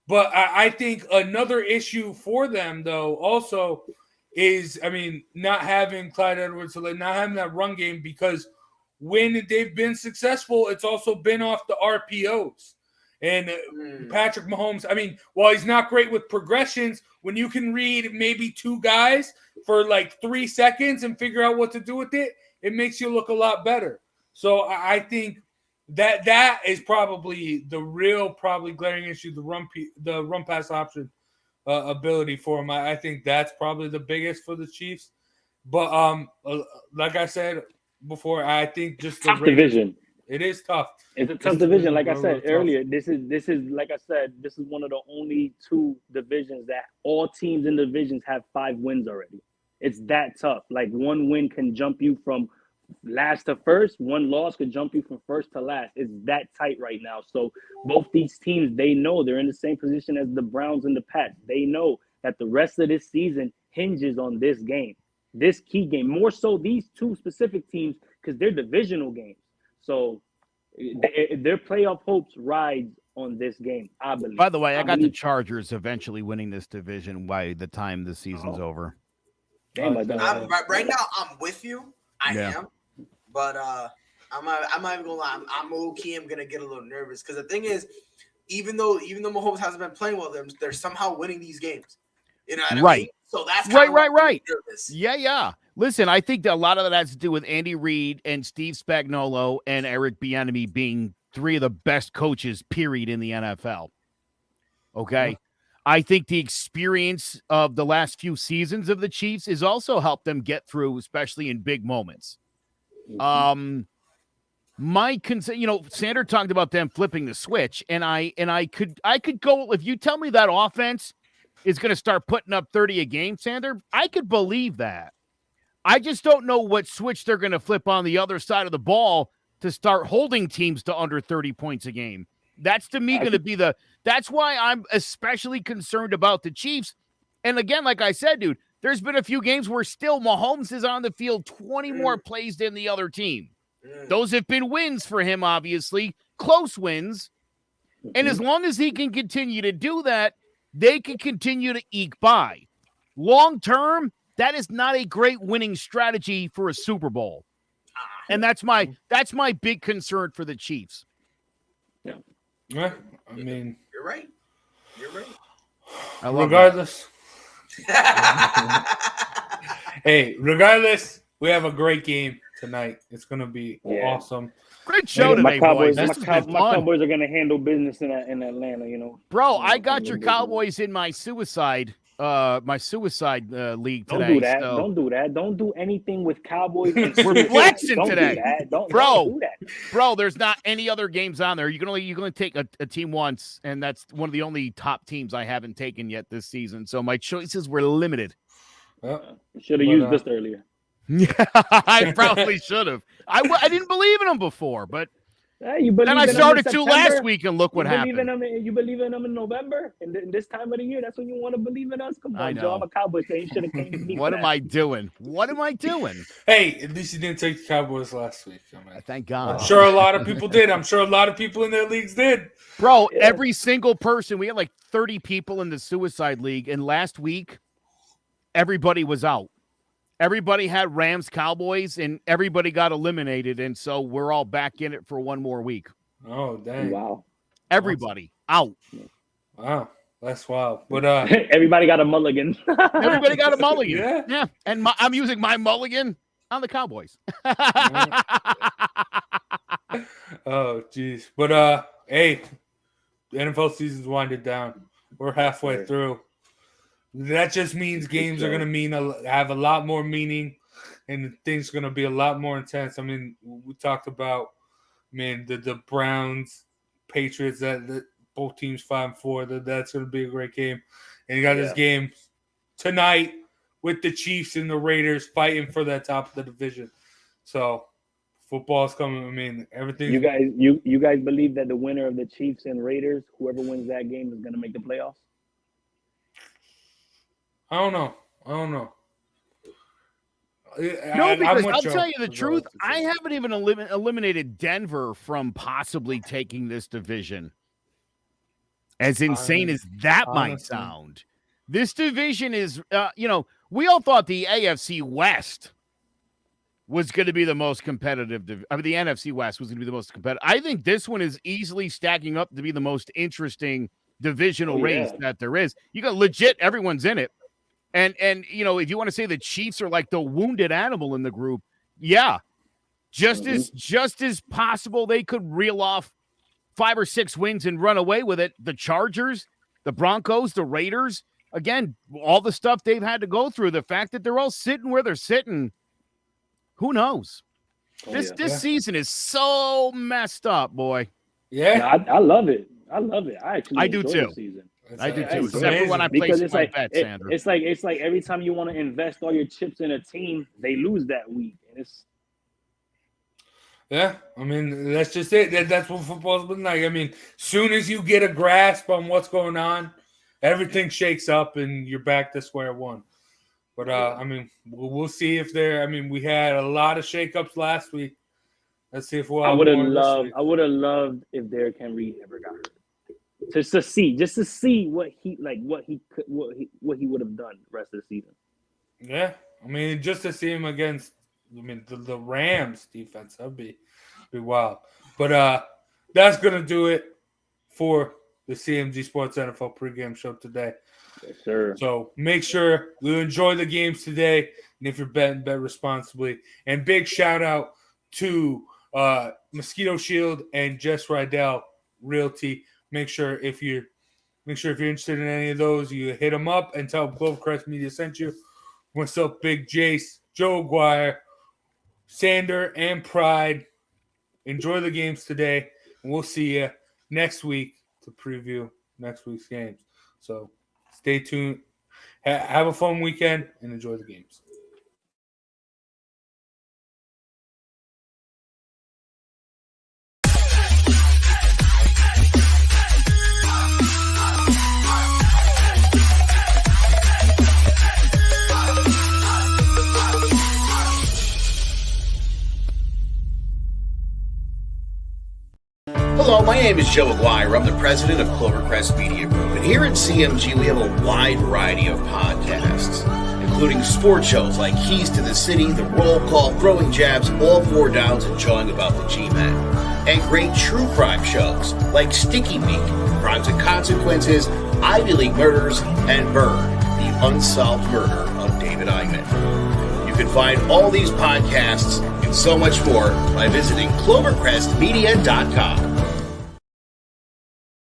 But I think another issue for them, though, also is, I mean, not having Clyde Edwards-Helaire, not having that run game, because when they've been successful, it's also been off the RPOs. And Patrick Mahomes, I mean, while he's not great with progressions, when you can read maybe two guys for like 3 seconds and figure out what to do with it, it makes you look a lot better. So I think that is probably the real glaring issue, the run pass option ability for him. I think that's probably the biggest for the Chiefs. But like I said before, I think just the tough division. It is tough. It's a tough division. Like I said earlier, this is like I said, this is one of the only two divisions that all teams in divisions have 5 wins already. It's that tough. Like one win can jump you from last to first. One loss could jump you from first to last. It's that tight right now. So both these teams, they know they're in the same position as the Browns and the Pats. They know that the rest of this season hinges on this game, this key game. More so these two specific teams because they're divisional games. So their playoff hopes ride on this game, I believe. By the way, I got the Chargers eventually winning this division by the time the season's over. Right now, I'm with you. I am. But I'm not even gonna lie. I'm low-key. I'm gonna get a little nervous because the thing is, even though Mahomes hasn't been playing well, they're somehow winning these games. You know what I mean? So that's right. Yeah. Listen, I think that a lot of that has to do with Andy Reid and Steve Spagnuolo and Eric Bieniemy being 3 of the best coaches, period, in the NFL. Okay? Yeah. I think the experience of the last few seasons of the Chiefs has also helped them get through, especially in big moments. My concern, Sander talked about them flipping the switch, and I could go, if you tell me that offense is going to start putting up 30 a game, Sander, I could believe that. I just don't know what switch they're going to flip on the other side of the ball to start holding teams to under 30 points a game. That's to me going to be that's why I'm especially concerned about the Chiefs. And again, like I said, dude, there's been a few games where still Mahomes is on the field 20 more plays than the other team. Those have been wins for him, obviously, close wins. And as long as he can continue to do that, they can continue to eke by. Long term, that is not a great winning strategy for a Super Bowl. And that's my big concern for the Chiefs. Yeah, I mean, you're right. Regardless. Hey, regardless, we have a great game tonight. It's going to be awesome. Great show today, boys. My Cowboys are going to handle business in Atlanta, Bro, I got your Cowboys in my suicide league today. Don't do that. Don't do anything with Cowboys. We're flexing today. Don't do that. Bro, there's not any other games on there. You can only take a team once, and that's one of the only top teams I haven't taken yet this season. So my choices were limited. Should have used this earlier. Yeah, I probably should have. I didn't believe in him before, but You believe then I in them in started to September? last week, and look what You happened. believe in them in November? And this time of the year, that's when you want to believe in us? Come I on, know. Joe. I'm a Cowboys fan. You should have came to me. What am I doing? What am I doing? Hey, at least you didn't take the Cowboys last week. I mean, Thank God. I'm sure a lot of people did. I'm sure a lot of people in their leagues did. Bro, Yeah. every single person, we had like 30 people in the Suicide League, and last week, everybody was out. Everybody had Rams Cowboys, and everybody got eliminated, and so we're all back in it for one more week. Oh, dang. Wow. Everybody out. Wow. That's wild. But Everybody got a mulligan. Everybody got a mulligan. Yeah. And I'm using my mulligan on the Cowboys. Oh, geez. But hey, the NFL season's winded down. We're halfway through. That just means games are going to have a lot more meaning, and things are going to be a lot more intense. I mean, we talked about, the Browns, Patriots, that both teams 5-4. That's going to be a great game. And you got this game tonight with the Chiefs and the Raiders fighting for that top of the division. So football's coming. I mean, everything. You guys believe that the winner of the Chiefs and Raiders, whoever wins that game, is going to make the playoffs? I don't know. No, because I'll tell you the truth. I haven't even eliminated Denver from possibly taking this division. As insane as that might sound. This division is, we all thought the AFC West was going to be the most competitive. The NFC West was going to be the most competitive. I think this one is easily stacking up to be the most interesting divisional race that there is. You got legit, everyone's in it. And if you want to say the Chiefs are like the wounded animal in the group, just as possible they could reel off 5 or 6 wins and run away with it. The Chargers, the Broncos, the Raiders, again, all the stuff they've had to go through, the fact that they're all sitting where they're sitting, who knows? This season is so messed up, boy. Yeah, I love it. I actually I do enjoy too. the season. I do It's too. Except for amazing. when I Because place it's my like bets, Andrew. it's like every time you want to invest all your chips in a team, they lose that week. And it's Yeah, I mean, that's just it. That's what football's been like. I mean, soon as you get a grasp on what's going on, everything shakes up and you're back to square one. But, I mean, we'll see if we had a lot of shakeups last week. Let's see if we'll I would have loved if Derrick Henry ever got hurt. Just to see what he would have done the rest of the season. Yeah, I mean, just to see him against, the Rams defense, that'd be wild. But that's gonna do it for the CMG Sports NFL Pregame show today. Yes, sir. So make sure you enjoy the games today, and if you're betting, bet responsibly. And big shout out to Mosquito Shield and Jess Rydell Realty. Make sure if you're interested in any of those, you hit them up and tell them Clovercrest Media sent you. What's up, Big Jace, Joe Aguirre, Sander, and Pride. Enjoy the games today, and we'll see you next week to preview next week's games. So stay tuned. Have a fun weekend and enjoy the games. Hello, my name is Joe Aguirre. I'm the president of Clovercrest Media Group. And here at CMG, we have a wide variety of podcasts, including sports shows like Keys to the City, The Roll Call, Throwing Jabs, All Four Downs, and Jawing About the G-Men. And great true crime shows like Sticky Week, Crimes and Consequences, Ivy League Murders, and Burn, the unsolved murder of David Eichmann. You can find all these podcasts and so much more by visiting clovercrestmedia.com.